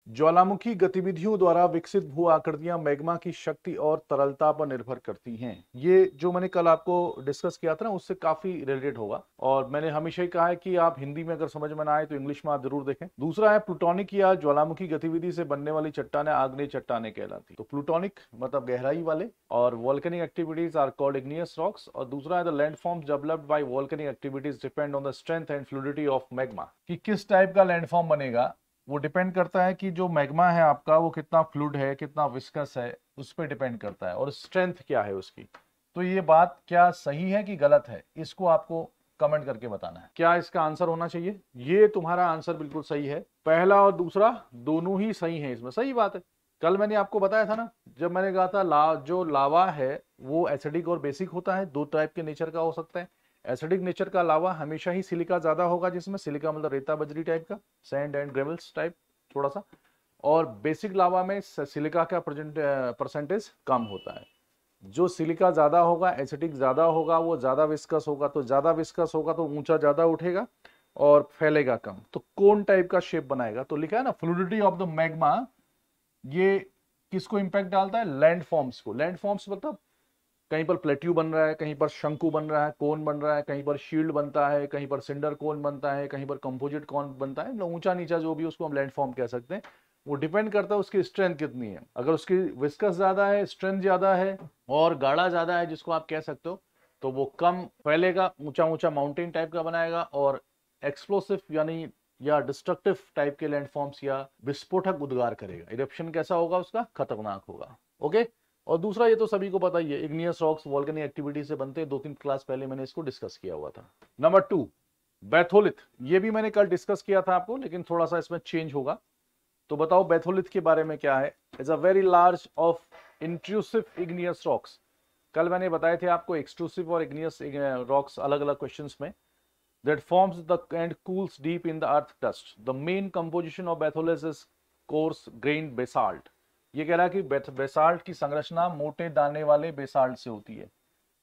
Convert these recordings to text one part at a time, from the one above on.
ज्वालामुखी गतिविधियों द्वारा विकसित भू आकृतियां मैग्मा की शक्ति और तरलता पर निर्भर करती हैं। ये जो मैंने कल आपको डिस्कस किया था ना, उससे काफी रिलेटेड होगा। और मैंने हमेशा ही कहा है कि आप हिंदी में अगर समझ में ना आए तो इंग्लिश में आप जरूर देखें। दूसरा है प्लूटोनिक या ज्वालामुखी गतिविधि से बनने वाली चट्टानें आग्नेय चट्टानें कहलाती। तो प्लूटोनिक मतलब गहराई वाले, और volcanic activities are called igneous rocks. और दूसरा है the landforms developed by volcanic activities depend on the strength and fluidity of magma. कि किस टाइप का लैंडफॉर्म बनेगा वो डिपेंड करता है कि जो मैग्मा है आपका वो कितना फ्लूइड है, कितना विस्कस है, उस पर डिपेंड करता है, और स्ट्रेंथ क्या है उसकी। तो ये बात क्या सही है कि गलत है, इसको आपको कमेंट करके बताना है। क्या इसका आंसर होना चाहिए? ये तुम्हारा आंसर बिल्कुल सही है। पहला और दूसरा दोनों ही सही है, इसमें सही बात है। कल मैंने आपको बताया था ना, जब मैंने कहा था जो लावा है वो एसिडिक और बेसिक होता है, दो टाइप के नेचर का हो सकता है। एसिडिक नेचर का लावा हमेशा ही सिलिका ज्यादा होगा, जिसमें सिलिका मतलब रेता बजरी टाइप का, सैंड एंड ग्रेवल्स टाइप थोड़ा सा। और बेसिक लावा में सिलिका का परसेंटेज कम होता है। जो सिलिका ज्यादा होगा, एसिडिक ज्यादा होगा, वो ज्यादा विस्कस होगा। तो ज्यादा विस्कस होगा तो ऊंचा ज्यादा उठेगा और फैलेगा कम, तो कोन टाइप का शेप बनाएगा। तो लिखा है ना फ्लूइडिटी ऑफ द मैग्मा, ये किसको इंपैक्ट डालता है? लैंडफॉर्म्स को। लैंडफॉर्म्स मतलब कहीं पर प्लेट्यू बन रहा है, कहीं पर शंकु बन रहा है, कोन बन रहा है, कहीं पर शील्ड बनता है, कहीं पर सिंडर कोन बनता है, कहीं पर कंपोजिट कोन बनता है। मतलब ऊंचा नीचा जो भी, उसको हम लैंडफॉर्म कह सकते हैं। वो डिपेंड करता है उसकी स्ट्रेंथ कितनी है। अगर उसकी विस्कस ज्यादा है, स्ट्रेंथ ज्यादा है और गाढ़ा ज्यादा है, जिसको आप कह सकते हो, तो वो कम फैलेगा, ऊंचा ऊंचा माउंटेन टाइप का बनाएगा। और एक्सप्लोसिव यानी या डिस्ट्रक्टिव टाइप के लैंडफॉर्म्स या विस्फोटक उद्गार करेगा। इरप्शन कैसा होगा उसका? खतरनाक होगा। ओके। और दूसरा, ये तो सभी को पता ही है, इग्नियस रॉक्स वोल्केनिक एक्टिविटी से बनते हैं। 2-3 क्लास पहले मैंने इसको डिस्कस किया हुआ था। Number 2, batholith. ये भी मैंने कल डिस्कस किया था आपको, लेकिन थोड़ा सा इसमें चेंज होगा। तो बताओ बैथोलिथ के बारे में क्या है? Is a very large of intrusive igneous rocks. कल मैंने बताए थे आपको एक्सट्रूसिव और इग्नियस रॉक्स अलग अलग क्वेश्चंस में। that forms the and cools deep in the earth crust. The main composition of batholith is coarse grained basalt. ये कह रहा है कि बेसाल्ट की संरचना मोटे दाने वाले बेसाल्ट से होती है।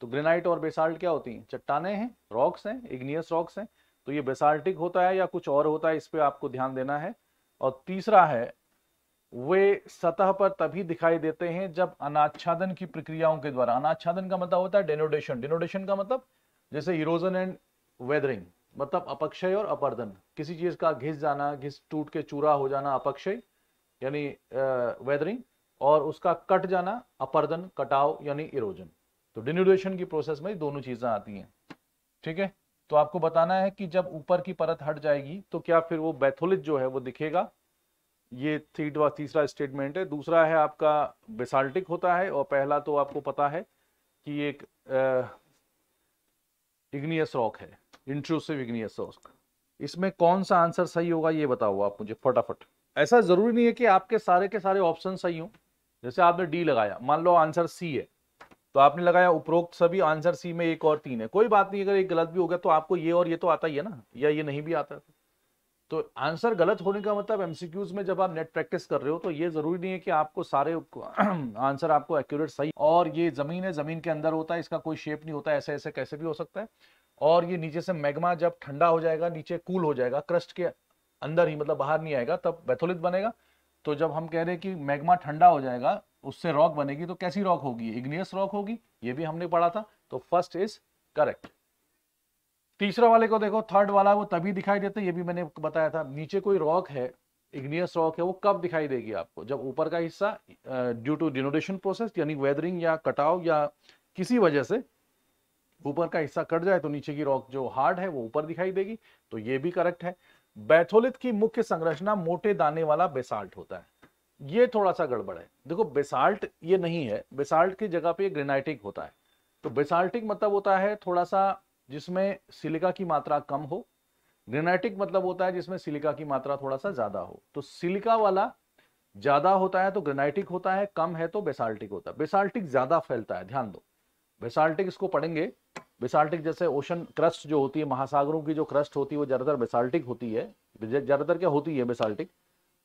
तो ग्रेनाइट और बेसाल्ट क्या होती हैं? चट्टाने हैं, रॉक्स हैं, इग्नियस रॉक्स हैं। तो ये बेसाल्टिक होता है या कुछ और होता है, इस पे आपको ध्यान देना है। और तीसरा है, वे सतह पर तभी दिखाई देते हैं जब अनाच्छादन की प्रक्रियाओं के द्वारा। अनाच्छादन का मतलब होता है डेनोडेशन। डेनोडेशन का मतलब जैसे इरोजन एंड वेदरिंग, मतलब अपक्षय और अपर्दन। किसी चीज का घिस जाना, घिस टूट के चूरा हो जाना अपक्षय यानी वेदरिंग, और उसका कट जाना अपर्दन, कटाव यानी इरोजन। तो डिनोडेशन की प्रोसेस में दोनों चीजें आती हैं। ठीक है। तो आपको बताना है कि जब ऊपर की परत हट जाएगी तो क्या फिर वो बैथोलिथ जो है वो दिखेगा। ये तीसरा स्टेटमेंट है। दूसरा है आपका बेसाल्टिक होता है, और पहला तो आपको पता है कि एक इग्नियस रॉक है, इंट्रूसिव इग्नियस रॉक। इसमें कौन सा आंसर सही होगा ये बताओ आप मुझे फटाफट। ऐसा जरूरी नहीं है कि आपके सारे के सारे ऑप्शन सही हो। जैसे आपने डी लगाया, मान लो आंसर सी है, तो आपने लगाया उपरोक्त सभी आंसर सी में 1 और 3 है, कोई बात नहीं। अगर एक गलत भी हो गया तो आपको ये और ये तो आता ही है ना, या ये नहीं भी आता। तो आंसर गलत होने का मतलब एमसीक्यूज में जब आप नेट प्रैक्टिस कर रहे हो तो ये जरूरी नहीं है कि आपको सारे आंसर आपको एक्यूरेट सही। और ये जमीन है, जमीन के अंदर होता है, इसका कोई शेप नहीं होता, ऐसे ऐसे कैसे भी हो सकता है। और ये नीचे से मैग्मा जब ठंडा हो जाएगा, नीचे कूल हो जाएगा, क्रस्ट के अंदर ही, मतलब बाहर नहीं आएगा, तब बैथोलिथ बनेगा। तो जब हम कह रहे हैं कि मैग्मा ठंडा हो जाएगा, उससे रॉक बनेगी, तो कैसी रॉक होगी? इग्नियस रॉक होगी। ये भी हमने पढ़ा था। तो फर्स्ट इज करेक्ट। तीसरा वाले को देखो, थर्ड वाला, वो तभी दिखाई देता है, ये भी मैंने बताया था। नीचे कोई रॉक है, इग्नियस रॉक है, वो कब दिखाई देगी आपको? जब ऊपर का हिस्सा ड्यू टू डिनोडेशन प्रोसेस यानी वेदरिंग या कटाव या किसी वजह से ऊपर का हिस्सा कट जाए, तो नीचे की रॉक जो हार्ड है वो ऊपर दिखाई देगी। तो ये भी करेक्ट है। बैथोलिथ की मुख्य संरचना मोटे दाने वाला बेसाल्ट होता है। ये थोड़ा सा गड़बड़ है। देखो बेसाल्ट ये नहीं है, बेसाल्ट की जगह पे ग्रेनाइटिक होता है। तो बेसाल्टिक मतलब होता है थोड़ा सा जिसमें सिलिका की मात्रा कम हो। ग्रेनाइटिक मतलब होता है जिसमें सिलिका की मात्रा थोड़ा सा ज्यादा हो। तो सिलिका वाला ज्यादा होता है तो ग्रेनाइटिक होता है, कम है तो बेसाल्टिक होता है। बेसाल्टिक ज्यादा फैलता है, ध्यान दो। बेसाल्टिक इसको पढ़ेंगे। बेसाल्टिक जैसे ओशन क्रस्ट जो होती है, महासागरों की जो क्रस्ट होती है वो ज्यादातर बेसाल्टिक होती है। ज्यादातर क्या होती है? बेसाल्टिक।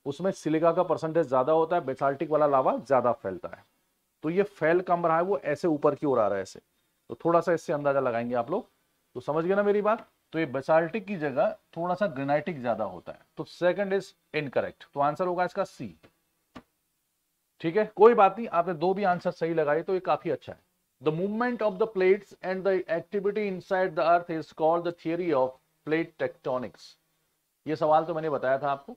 उसमें सिलिका का परसेंटेज ज्यादा होता है, बेसाल्टिक वाला लावा ज्यादा फैलता है। तो ये फैल कम रहा है, वो ऐसे ऊपर की ओर आ रहा है ऐसे। तो थोड़ा सा इससे अंदाजा लगाएंगे आप लोग। तो समझ गए ना मेरी बात? तो ये बेसाल्टिक की जगह थोड़ा सा ग्रेनाइटिक ज्यादा होता है, तो सेकंड इज इनकरेक्ट, तो आंसर होगा इसका सी। ठीक है, कोई बात नहीं, आपने दो भी आंसर सही लगाए तो ये काफी अच्छा है। The movement of the plates and the activity inside the earth is called the theory of plate tectonics. ये सवाल तो मैंने बताया था आपको,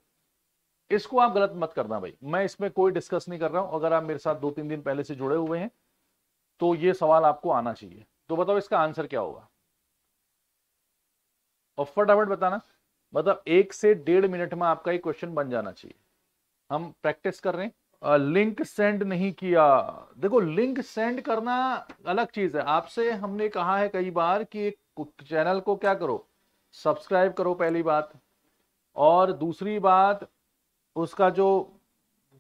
इसको आप गलत मत करना भाई, मैं इसमें कोई डिस्कस नहीं कर रहा हूं। अगर आप मेरे साथ 2-3 दिन पहले से जुड़े हुए हैं तो ये सवाल आपको आना चाहिए। तो बताओ इसका आंसर क्या होगा, और फटाफट बताना, मतलब 1 से 1.5 मिनट में आपका ये क्वेश्चन बन जाना चाहिए। हम प्रैक्टिस कर रहे हैं। लिंक सेंड नहीं किया, देखो लिंक सेंड करना अलग चीज है। आपसे हमने कहा है कई बार कि चैनल को क्या करो, सब्सक्राइब करो पहली बात, और दूसरी बात उसका जो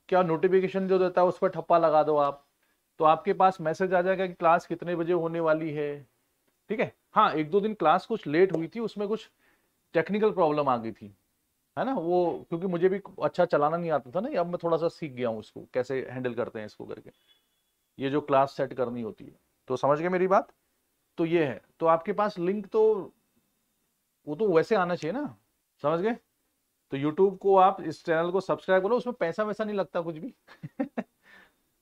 क्या नोटिफिकेशन जो देता है उस पर ठप्पा लगा दो आप, तो आपके पास मैसेज आ जाएगा कि क्लास कितने बजे होने वाली है। ठीक है, हाँ 1-2 दिन क्लास कुछ लेट हुई थी, उसमें कुछ टेक्निकल प्रॉब्लम आ गई थी, है ना, वो क्योंकि मुझे भी अच्छा चलाना नहीं आता था ना, अब मैं थोड़ा सा सीख गया हूँ इसको कैसे हैंडल करते हैं इसको करके, ये जो क्लास सेट करनी होती है। तो समझ गए मेरी बात, तो ये है, तो आपके पास लिंक तो वो तो वैसे आना चाहिए ना, समझ गए। तो यूट्यूब को आप इस चैनल को सब्सक्राइब करो, उसमें पैसा वैसा नहीं लगता कुछ भी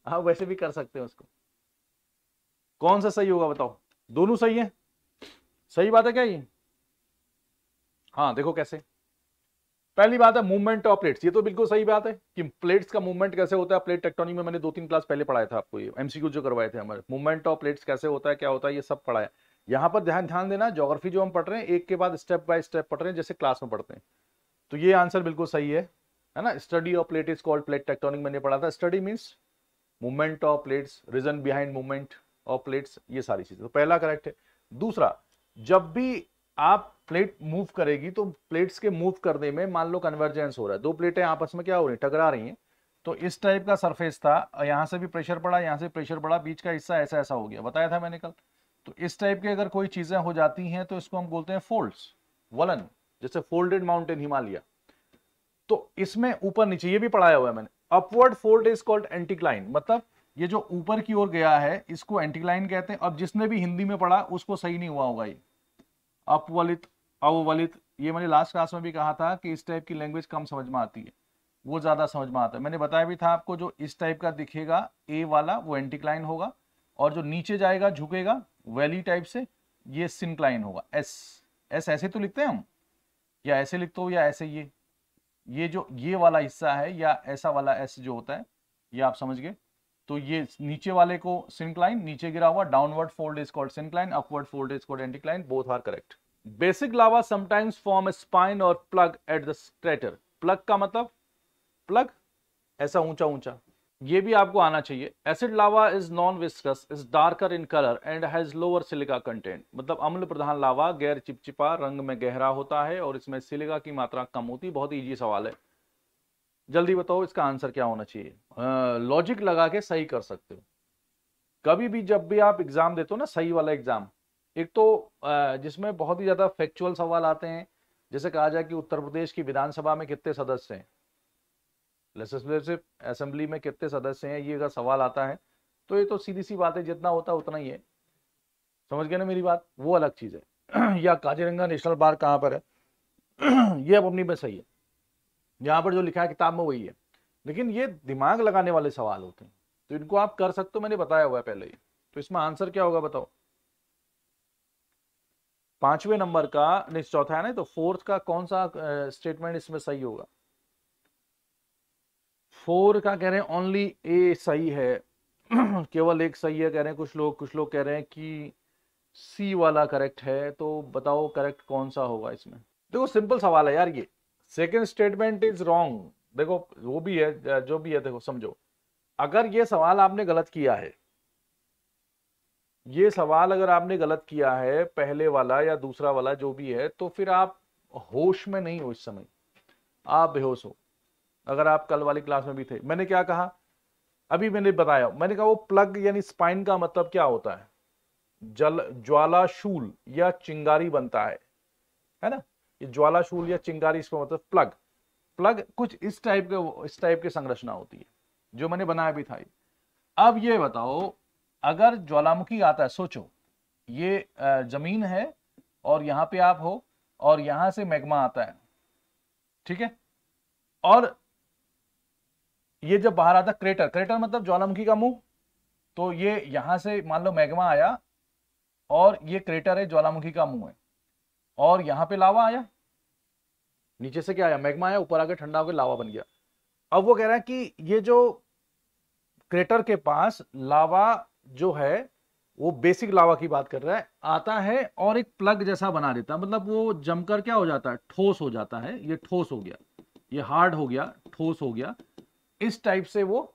आप वैसे भी कर सकते हो उसको। कौन सा सही होगा बताओ, दोनों सही है, सही बात है क्या ये। हाँ देखो कैसे, पहली बात है मूवमेंट ऑफ प्लेट्स, ये तो बिल्कुल सही बात है कि प्लेट्स का मूवमेंट कैसे होता है। प्लेट टेक्टोनिक में मैंने 2-3 क्लास पहले पढ़ाया था आपको, ये एमसीक्यू जो करवाए थे हमारे, मूवमेंट ऑफ प्लेट्स कैसे होता है, क्या होता है, ये सब पढ़ाया। यहाँ पर ध्यान ध्यान देना, ज्योग्राफी जो हम पढ़ रहे हैं एक के बाद स्टेप बाय स्टेप पढ़ रहे हैं जैसे क्लास में पढ़ते हैं। तो ये आंसर बिल्कुल सही है ना। Study of plate is called plate tectonic, मैंने पढ़ा था। Study means movement of plates, reason behind movement of plates, ये सारी चीजें, तो पहला करेक्ट है। दूसरा, जब भी आप प्लेट मूव करेगी तो प्लेट्स के मूव करने में मान लो कन्वर्जेंस हो रहा है, दो प्लेटें आपस में क्या हो रही है, टकरा रही हैं, तो इस टाइप का सरफेस था, यहां से भी प्रेशर पड़ा, यहां से प्रेशर पड़ा, बीच का हिस्सा ऐसा ऐसा हो गया, बताया था मैंने कल। तो इस टाइप की अगर कोई चीजें हो जाती हैं तो इसको हम बोलते हैं फोल्ड्स, वलन, जैसे फोल्डेड माउंटेन हिमालय। तो इसमें ऊपर नीचे ये भी पढ़ाया हुआ है मैंने। Upward fold is called anticline, मतलब ये जो ऊपर की ओर गया है इसको एंटीक्लाइन कहते हैं। अब जिसने भी हिंदी में पढ़ा उसको सही नहीं हुआ होगा ये अपवलित अववलित, ये मैंने लास्ट क्लास में भी कहा था कि इस टाइप की लैंग्वेज कम समझ में आती है, वो ज्यादा समझ में आता है। मैंने बताया भी था आपको, जो इस टाइप का दिखेगा ए वाला वो एंटीक्लाइन होगा, और जो नीचे जाएगा झुकेगा वैली टाइप से, ये सिंक्लाइन होगा। एस, एस ऐसे तो लिखते हैं हम, या ऐसे लिखते हो या ऐसे, ये जो ये वाला हिस्सा है या ऐसा वाला एस जो होता है, ये आप समझ गए। तो ये नीचे वाले को सिंक्लाइन, नीचे गिरा हुआ downward fold is called syncline, upward fold is called anticline, both are correct. Basic lava sometimes form a spine और plug at the crater. Plug का मतलब प्लग ऐसा ऊंचा ऊंचा, ये भी आपको आना चाहिए। Acid lava is non viscous, is darker in colour and has lower silica content, मतलब अम्ल प्रधान लावा गैर चिपचिपा, रंग में गहरा होता है और इसमें सिलिका की मात्रा कम होती है। बहुत इजी सवाल है, जल्दी बताओ इसका आंसर क्या होना चाहिए। लॉजिक लगा के सही कर सकते हो। कभी भी जब भी आप एग्जाम देते हो ना, सही वाला एग्जाम, एक तो जिसमें बहुत ही ज्यादा फैक्चुअल सवाल आते हैं, जैसे कहा जाए कि उत्तर प्रदेश की विधानसभा में कितने सदस्य हैं, लेजिस्लेटिव असेंबली में कितने सदस्य हैं, ये अगर सवाल आता है तो ये तो सीधी सी बात है, जितना होता है उतना ही है, समझ गए ना मेरी बात, वो अलग चीज है या काजीरंगा नेशनल पार्क कहाँ पर है ये अब अपनी में सही है, यहाँ पर जो लिखा है किताब में वही है, लेकिन ये दिमाग लगाने वाले सवाल होते हैं, तो इनको आप कर सकते हो, मैंने बताया हुआ है पहले ही। तो इसमें आंसर क्या होगा बताओ, 5वें नंबर का, नहीं चौथा है ना, तो फोर्थ का कौन सा स्टेटमेंट इसमें सही होगा। 4 का कह रहे हैं ओनली ए सही है केवल एक सही है कह रहे हैं कुछ लोग कह रहे हैं कि सी वाला करेक्ट है। तो बताओ करेक्ट कौन सा होगा इसमें। देखो सिंपल सवाल है यार ये, सेकंड स्टेटमेंट इज रॉन्ग। देखो वो भी है जो भी है, देखो समझो, अगर ये सवाल आपने गलत किया है, ये सवाल अगर आपने गलत किया है पहले वाला या दूसरा वाला जो भी है, तो फिर आप होश में नहीं हो, इस समय आप बेहोश हो। अगर आप कल वाली क्लास में भी थे, मैंने क्या कहा, अभी मैंने बताया, मैंने कहा वो प्लग यानी स्पाइन का मतलब क्या होता है, जल ज्वालाशूल या चिंगारी बनता है ना, ये ज्वालाशूल या चिंगारी, इसका मतलब प्लग, प्लग कुछ इस टाइप की संरचना होती है, जो मैंने बनाया भी था। अब ये बताओ, अगर ज्वालामुखी आता है, सोचो ये जमीन है और यहां पे आप हो, और यहां से मैग्मा आता है, ठीक है। और ये जब बाहर आता, क्रेटर, क्रेटर मतलब ज्वालामुखी का मुंह, तो ये यहां से मान लो मैग्मा आया और ये क्रेटर है, ज्वालामुखी का मुंह है, और यहां पे लावा आया, नीचे से क्या आया, मैग्मा आया, ऊपर आके ठंडा होकर लावा बन गया। अब वो कह रहा है कि ये जो क्रेटर के पास लावा जो है वो बेसिक लावा की बात कर रहा है, आता है और एक प्लग जैसा बना देता है, मतलब वो जमकर क्या हो जाता है, ठोस हो जाता है, ये ठोस हो गया, ये हार्ड हो गया, ठोस हो गया, इस टाइप से वो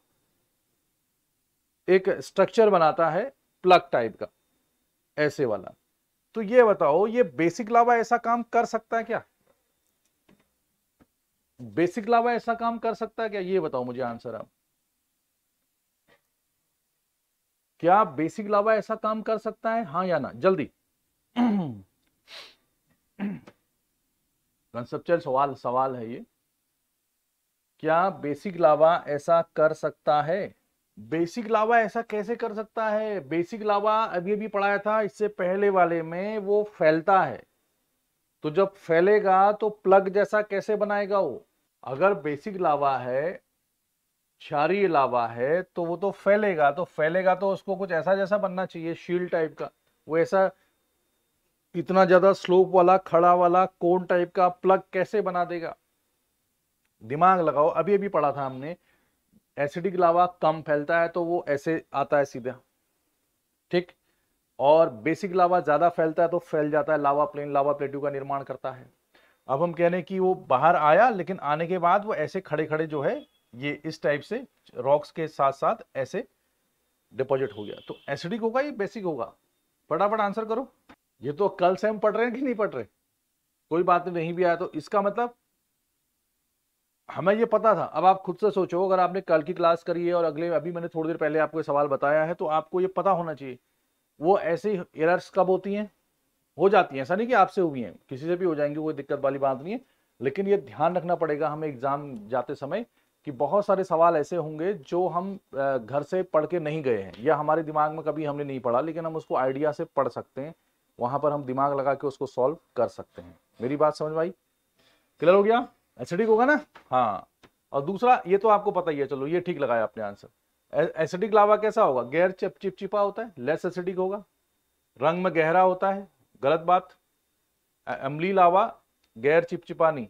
एक स्ट्रक्चर बनाता है प्लग टाइप का, ऐसे वाला। तो ये बताओ, ये बेसिक लावा ऐसा काम कर सकता है क्या? बेसिक लावा ऐसा काम कर सकता है क्या? ये बताओ मुझे आंसर आप। क्या बेसिक लावा ऐसा काम कर सकता है, हाँ या ना, जल्दी। कंसेप्चुअल सवाल है ये। क्या बेसिक लावा ऐसा कर सकता है? बेसिक लावा ऐसा कैसे कर सकता है? बेसिक लावा अभी अभी पढ़ाया था इससे पहले वाले में, वो फैलता है, तो जब फैलेगा तो प्लग जैसा कैसे बनाएगा वो? अगर बेसिक लावा है, क्षारीय लावा है, तो वो तो फैलेगा, तो फैलेगा तो उसको कुछ ऐसा जैसा बनना चाहिए, शील टाइप का। वो ऐसा इतना ज्यादा स्लोप वाला, खड़ा वाला, कोन टाइप का प्लग कैसे बना देगा? दिमाग लगाओ, अभी अभी पढ़ा था हमने, एसिडिक लावा कम फैलता है तो वो ऐसे आता है सीधा, ठीक। और बेसिक लावा ज्यादा फैलता है तो फैल जाता है, लावा प्लेन, लावा प्लेट्यू का निर्माण करता है। अब हम कह रहे हैं कि वो बाहर आया, लेकिन आने के बाद वो ऐसे खड़े खड़े जो है, ये इस टाइप से रॉक्स के साथ साथ ऐसे डिपॉजिट हो गया, तो एसिडिक होगा ये बेसिक होगा? फटाफट आंसर करो। ये तो कल से हम पढ़ रहे हैं कि नहीं पढ़ रहे? कोई बात नहीं भी आया तो इसका मतलब हमें ये पता था। अब आप खुद से सोचो, अगर आपने कल की क्लास करी है और अगले, अभी मैंने थोड़ी देर पहले आपको सवाल बताया है, तो आपको ये पता होना चाहिए वो ऐसी एरर्स कब होती हैं, हो जाती हैं, ऐसा नहीं कि आपसे हुई हैं, किसी से भी हो जाएंगी, कोई दिक्कत वाली बात नहीं है। लेकिन ये ध्यान रखना पड़ेगा हमें एग्जाम जाते समय कि बहुत सारे सवाल ऐसे होंगे जो हम घर से पढ़ के नहीं गए हैं, या हमारे दिमाग में कभी हमने नहीं पढ़ा, लेकिन हम उसको आइडिया से पढ़ सकते हैं, वहां पर हम दिमाग लगा के उसको सॉल्व कर सकते हैं। मेरी बात समझ में आई? क्लियर हो गया? एसिडिक होगा ना? हाँ। और दूसरा, ये तो आपको पता ही है, चलो ये ठीक लगाया आपने आंसर। एसिडिक लावा कैसा होगा? गैर चिपचिपा होता है, लेस एसिडिक होगा, रंग में गहरा होता है, गलत बात। अम्लीय लावा गैर चिपचिपा नहीं,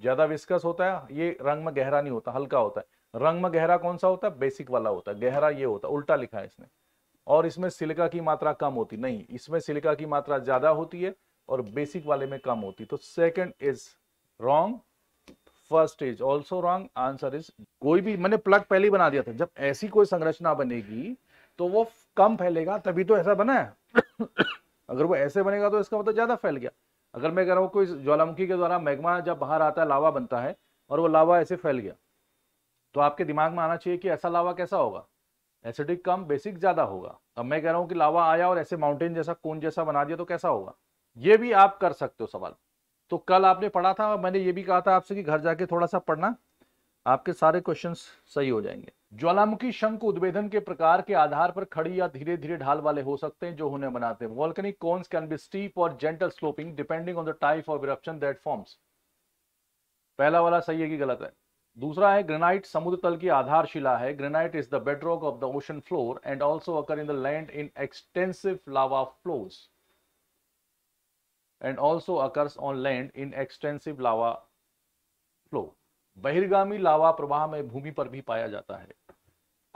ज्यादा विस्कस होता है, ये रंग में गहरा नहीं होता, हल्का होता है। रंग में गहरा कौन सा होता है? बेसिक वाला होता है, गहरा ये होता है, उल्टा लिखा है इसने। और इसमें सिलिका की मात्रा कम होती, नहीं, इसमें सिलिका की मात्रा ज्यादा होती है और बेसिक वाले में कम होती। तो second is wrong, first is also wrong, answer is, कोई भी, मैंने प्लग पहले ही बना दिया था, जब ऐसी कोई संरचना बनेगी तो वो कम फैलेगा, तभी तो ऐसा बना है। अगर वो ऐसे बनेगा तो इसका मतलब ज्यादा फैल गया। अगर मैं कह रहा हूं कोई ज्वालामुखी के द्वारा मैग्मा जब बाहर आता है, लावा बनता है, और वो लावा ऐसे फैल गया, तो आपके दिमाग में आना चाहिए कि ऐसा लावा कैसा होगा, एसिडिक कम, बेसिक ज्यादा होगा। अब मैं कह रहा हूं कि लावा आया और ऐसे माउंटेन जैसा, कोन जैसा बना दिया, तो कैसा होगा? ये भी आप कर सकते हो सवाल। तो कल आपने पढ़ा था, मैंने ये भी कहा था आपसे कि घर जाके थोड़ा सा पढ़ना, आपके सारे क्वेश्चंस सही हो जाएंगे। ज्वालामुखी शंकु उद्भेदन के प्रकार के आधार पर खड़ी या धीरे धीरे ढाल वाले हो सकते हैं जो उन्हें बनाते हैं। Volcanic cones can be steep और gentle sloping depending on the type of eruption that forms. पहला वाला सही है कि गलत है? दूसरा है, ग्रेनाइट समुद्र तल की आधारशिला है। Granite is the bedrock of the ocean floor and also occur in the land in extensive lava flows and also occurs on land in extensive lava flow। बहिर्गामी लावा प्रवाह में भूमि पर भी पाया जाता है।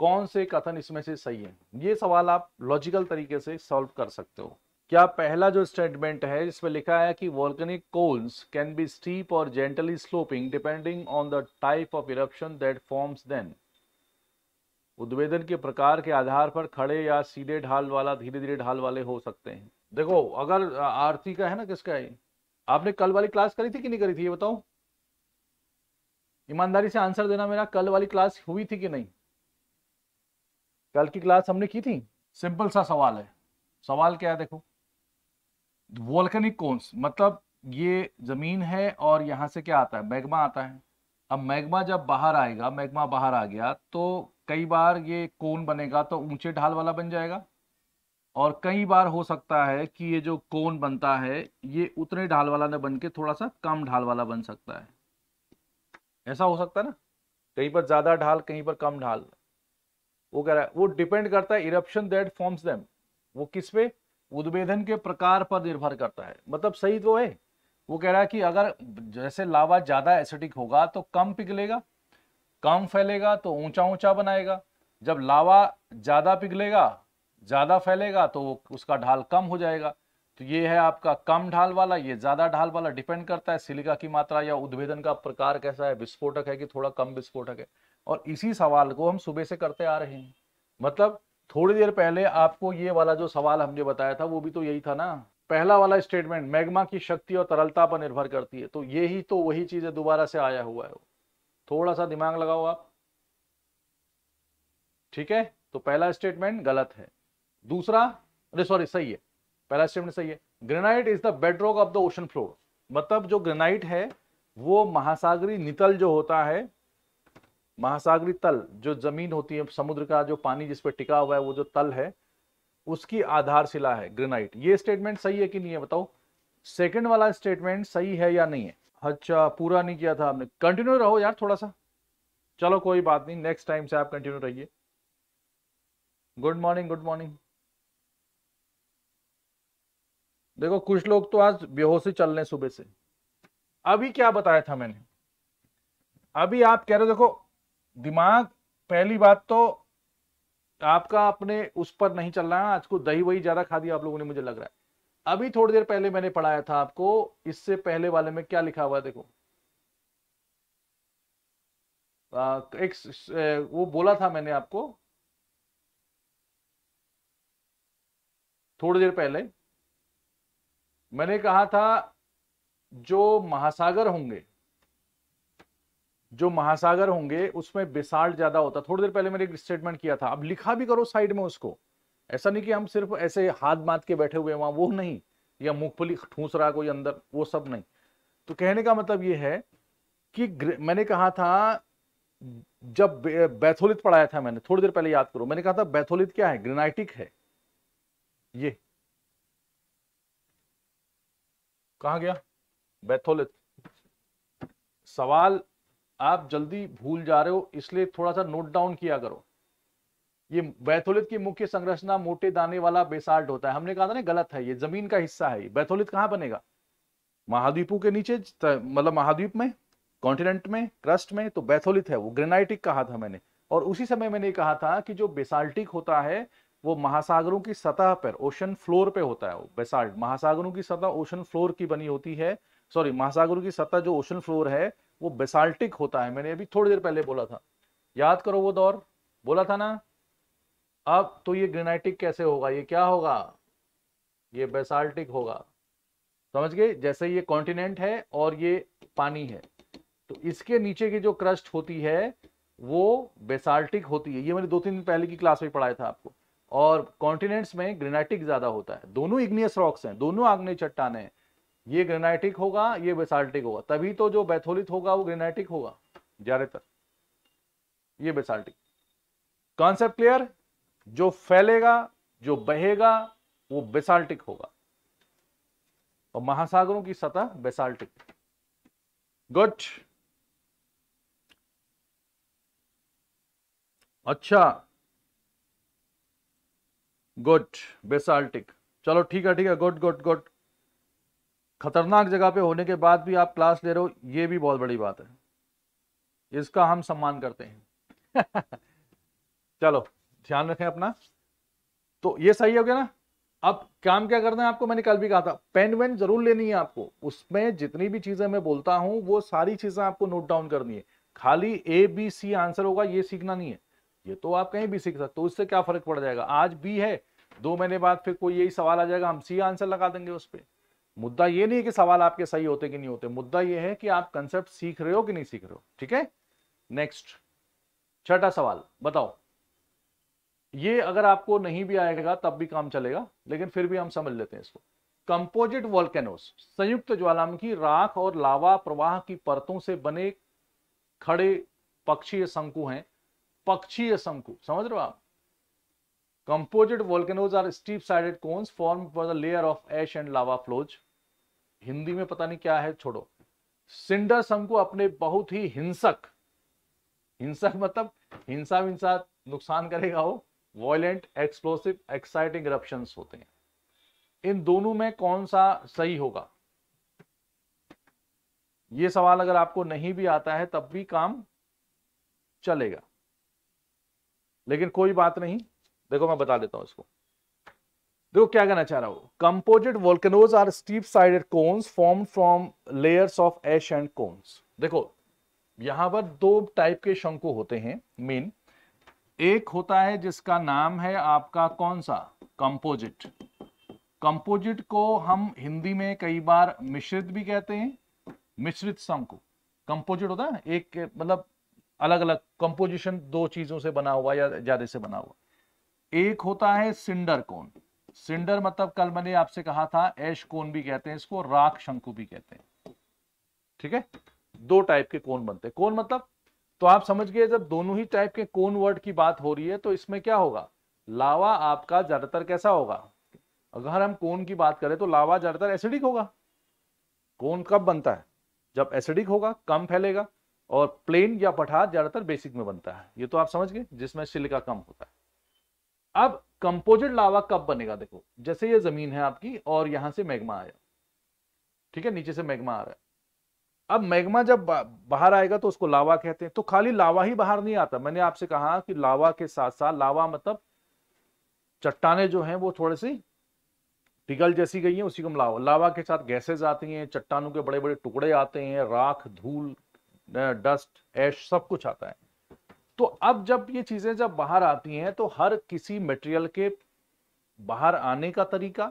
कौन से कथन इसमें से सही है? ये सवाल आप लॉजिकल तरीके से सॉल्व कर सकते हो। क्या पहला जो स्टेटमेंट है जिसमें लिखा है कि volcanic cones can be steep और gently sloping depending on the type of eruption that forms then, उद्वेदन के प्रकार के आधार पर खड़े या सीधे ढाल वाला, धीरे धीरे ढाल वाले हो सकते हैं। देखो, अगर आरती का है ना, किसका है, आपने कल वाली क्लास करी थी कि नहीं करी थी, ये बताओ, ईमानदारी से आंसर देना मेरा, कल वाली क्लास हुई थी कि नहीं? कल की क्लास हमने की थी। सिंपल सा सवाल है। सवाल क्या है, देखो, वोल्केनिक कोन्स मतलब ये जमीन है और यहां से क्या आता है, मैग्मा आता है। अब मैग्मा जब बाहर आएगा, मैग्मा बाहर आ गया तो कई बार ये कोन बनेगा तो ऊंचे ढाल वाला बन जाएगा, और कई बार हो सकता है कि ये जो कोन बनता है ये उतने ढाल वाला न बन के थोड़ा सा कम ढाल वाला बन सकता है। ऐसा हो सकता है ना, कहीं पर ज्यादा ढाल कहीं पर कम ढाल। वो कह रहा है वो डिपेंड करता है इरप्शन दैट फॉर्म्स देम, वो किस पे, उद्भेदन के प्रकार पर निर्भर करता है। मतलब सही तो है। वो कह रहा है कि अगर जैसे लावा ज्यादा एसिडिक होगा तो कम पिघलेगा, कम फैलेगा तो ऊंचा ऊंचा बनाएगा। जब लावा ज्यादा पिघलेगा, ज्यादा फैलेगा तो उसका ढाल कम हो जाएगा। तो ये है आपका कम ढाल वाला, ये ज्यादा ढाल वाला। डिपेंड करता है सिलिका की मात्रा या उद्भेदन का प्रकार कैसा है, विस्फोटक है कि थोड़ा कम विस्फोटक है। और इसी सवाल को हम सुबह से करते आ रहे हैं। मतलब थोड़ी देर पहले आपको ये वाला जो सवाल हमने बताया था वो भी तो यही था ना। पहला वाला स्टेटमेंट मैग्मा की शक्ति और तरलता पर निर्भर करती है, तो यही तो वही चीज है, दोबारा से आया हुआ है। थोड़ा सा दिमाग लगाओ आप। ठीक है, तो पहला स्टेटमेंट गलत है। दूसरा, अरे सॉरी, सही है। पहला स्टेटमेंट सही है। Granite is the bedrock of the ocean floor. मतलब जो ग्रेनाइट है वो महासागरीय नितल जो होता है, महासागरीय तल जो जमीन होती है, समुद्र का जो पानी जिस पर टिका हुआ है वो जो तल है उसकी आधारशिला है ग्रेनाइट। ये स्टेटमेंट सही है कि नहीं है बताओ। सेकंड वाला स्टेटमेंट सही है या नहीं है? अच्छा, पूरा नहीं किया था आपने, कंटिन्यू रहो यार थोड़ा सा। चलो कोई बात नहीं, नेक्स्ट टाइम से आप कंटिन्यू रहिए। Good morning, good morning. देखो कुछ लोग तो आज बेहोशी चल रहे सुबह से। अभी क्या बताया था मैंने? अभी आप कह रहे हो, देखो दिमाग, पहली बात तो आपका अपने उस पर नहीं चल रहा है। आज को दही वही ज्यादा खा दिया आप लोगों ने, मुझे लग रहा है। अभी थोड़ी देर पहले मैंने पढ़ाया था आपको, इससे पहले वाले में क्या लिखा हुआ है देखो। वो बोला था मैंने आपको थोड़ी देर पहले। मैंने कहा था जो महासागर होंगे, जो महासागर होंगे उसमें बेसाल्ट ज्यादा होता। थोड़ी देर पहले मैंने एक स्टेटमेंट किया था, अब लिखा भी करो साइड में उसको। ऐसा नहीं कि हम सिर्फ ऐसे हाथ बांध के बैठे हुए वहां, वो नहीं, या मूंगफली ठूस रहा कोई अंदर, वो सब नहीं। तो कहने का मतलब ये है कि मैंने कहा था, जब बैथोलित पढ़ाया था मैंने थोड़ी देर पहले, याद करो, मैंने कहा था बैथोलित क्या है, ग्रेनाइटिक है। ये कहा गया बैथोलित। सवाल आप जल्दी भूल जा रहे हो, इसलिए थोड़ा सा नोट डाउन किया करो। ये बैथोलित की मुख्य संरचना मोटे दाने वाला बेसाल्ट होता है। हमने कहा था ना गलत है, ये जमीन का हिस्सा है। बैथोलित कहां बनेगा? महाद्वीपों के नीचे, मतलब महाद्वीप में, कॉन्टिनेंट में, क्रस्ट में, तो बैथोलित है वो। ग्रेनाइटिक कहा था मैंने। और उसी समय मैंने कहा था कि जो बेसाल्टिक होता है वो महासागरों की सतह पर, ओशन फ्लोर पे होता है। वो बेसाल्ट महासागरों की सतह ओशन फ्लोर की बनी होती है। सॉरी, महासागरों की सतह जो ओशन फ्लोर है वो बेसाल्टिक होता है। मैंने अभी थोड़ी देर पहले बोला था, याद करो वो दौर, बोला था ना। अब तो ये ग्रेनाइटिक कैसे होगा, ये क्या होगा, ये बेसाल्टिक होगा। समझ गए? जैसे ये कॉन्टिनेंट है और ये पानी है, तो इसके नीचे की जो क्रस्ट होती है वो बेसाल्टिक होती है। ये मैंने 2-3 दिन पहले की क्लास में पढ़ाया था आपको। और कॉन्टिनेंट्स में ग्रेनाइटिक ज्यादा होता है। दोनों इग्नियस रॉक्स हैं, दोनों आग्नेय चट्टाने हैं। ये ग्रेनाइटिक होगा, ये बेसाल्टिक होगा, तभी तो जो बैथोलित होगा वो ग्रेनाइटिक होगा ज्यादातर, ये बेसाल्टिक। Concept clear? जो फैलेगा, जो बहेगा, वो बेसाल्टिक होगा। और महासागरों की सतह बेसाल्टिक। गुड, अच्छा, गुड, बेसाल्टिक। चलो ठीक है, ठीक है, गुड गुड गुड। खतरनाक जगह पे होने के बाद भी आप क्लास ले रहे हो, ये भी बहुत बड़ी बात है, इसका हम सम्मान करते हैं। चलो, ध्यान रखें अपना। तो ये सही हो गया ना। अब काम क्या करना है आपको, मैंने कल भी कहा था, पेन वेन जरूर लेनी है आपको। उसमें जितनी भी चीजें मैं बोलता हूं वो सारी चीजें आपको नोट डाउन करनी है। खाली ए बी सी आंसर होगा ये सीखना नहीं है। ये तो आप कहीं भी सीख सकते हो, उससे क्या फर्क पड़ जाएगा। आज बी है, 2 महीने बाद फिर कोई यही सवाल आ जाएगा, हम सी आंसर लगा देंगे उस पर। मुद्दा ये नहीं है कि सवाल आपके सही होते कि नहीं होते, मुद्दा ये है कि आप कंसेप्ट सीख रहे हो कि नहीं सीख रहे हो। ठीक है, नेक्स्ट, छठा सवाल बताओ। ये अगर आपको नहीं भी आएगा तब भी काम चलेगा, लेकिन फिर भी हम समझ लेते हैं इसको। कंपोजिट वोल्केनोस, संयुक्त ज्वालामुखी राख और लावा प्रवाह की परतों से बने खड़े पक्षीय शंकु हैं। पक्षीय शंकु, समझ रहे हो आप? Composite volcanoes are steep sided cones form for the layer of ash and lava flows. Hindi में पता नहीं क्या है, छोड़ो। सिंडर शंकु अपने बहुत ही हिंसक, हिंसक मतलब हिंसा विंसा नुकसान करेगा वो, वॉयलेंट एक्सप्लोसिव एक्साइटिंग इरप्शंस होते हैं। इन दोनों में कौन सा सही होगा? ये सवाल अगर आपको नहीं भी आता है तब भी काम चलेगा, लेकिन कोई बात नहीं, देखो मैं बता देता हूं इसको। देखो क्या कहना चाह रहा हूं, composite volcanoes are steep sided cones form from layers of ash and cones. देखो यहां पर दो टाइप के शंकु होते हैं मेन। एक होता है जिसका नाम है आपका कौन सा, कंपोजिट। कंपोजिट को हम हिंदी में कई बार मिश्रित भी कहते हैं, मिश्रित शंकु। कंपोजिट होता है एक मतलब अलग अलग कंपोजिशन, दो चीजों से बना हुआ या ज्यादा से बना हुआ। एक होता है सिंडर कोन। सिंडर मतलब कल मैंने आपसे कहा था एश कोन भी कहते हैं इसको, राख शंकु भी कहते हैं। ठीक है, दो टाइप के कोन बनते हैं। कोन मतलब, तो आप समझ गए जब दोनों ही टाइप के कोन वर्ड की बात हो रही है तो इसमें क्या होगा, लावा आपका ज्यादातर कैसा होगा, अगर हम कोन की बात करें तो लावा ज्यादातर एसिडिक होगा। कोन कब बनता है, जब एसिडिक होगा, कम फैलेगा, और प्लेन या पठार ज्यादातर बेसिक में बनता है। ये तो आप समझ गए, जिसमें सिलिका कम होता है। अब कंपोजिट लावा कब बनेगा, देखो जैसे ये जमीन है आपकी और यहां से मैग्मा आया, ठीक है, नीचे से मैग्मा आ रहा है। अब मैग्मा जब बाहर आएगा तो उसको लावा कहते हैं। तो खाली लावा ही बाहर नहीं आता, मैंने आपसे कहा कि लावा के साथ साथ, लावा मतलब चट्टाने जो हैं वो थोड़ी सी पिघल जैसी गई हैं, उसी को हम लावा, लावा के साथ गैसेज आती हैं, चट्टानों के बड़े बड़े टुकड़े आते हैं, राख, धूल, डस्ट, ऐश, सब कुछ आता है। तो अब जब ये चीजें जब बाहर आती हैं तो हर किसी मटेरियल के बाहर आने का तरीका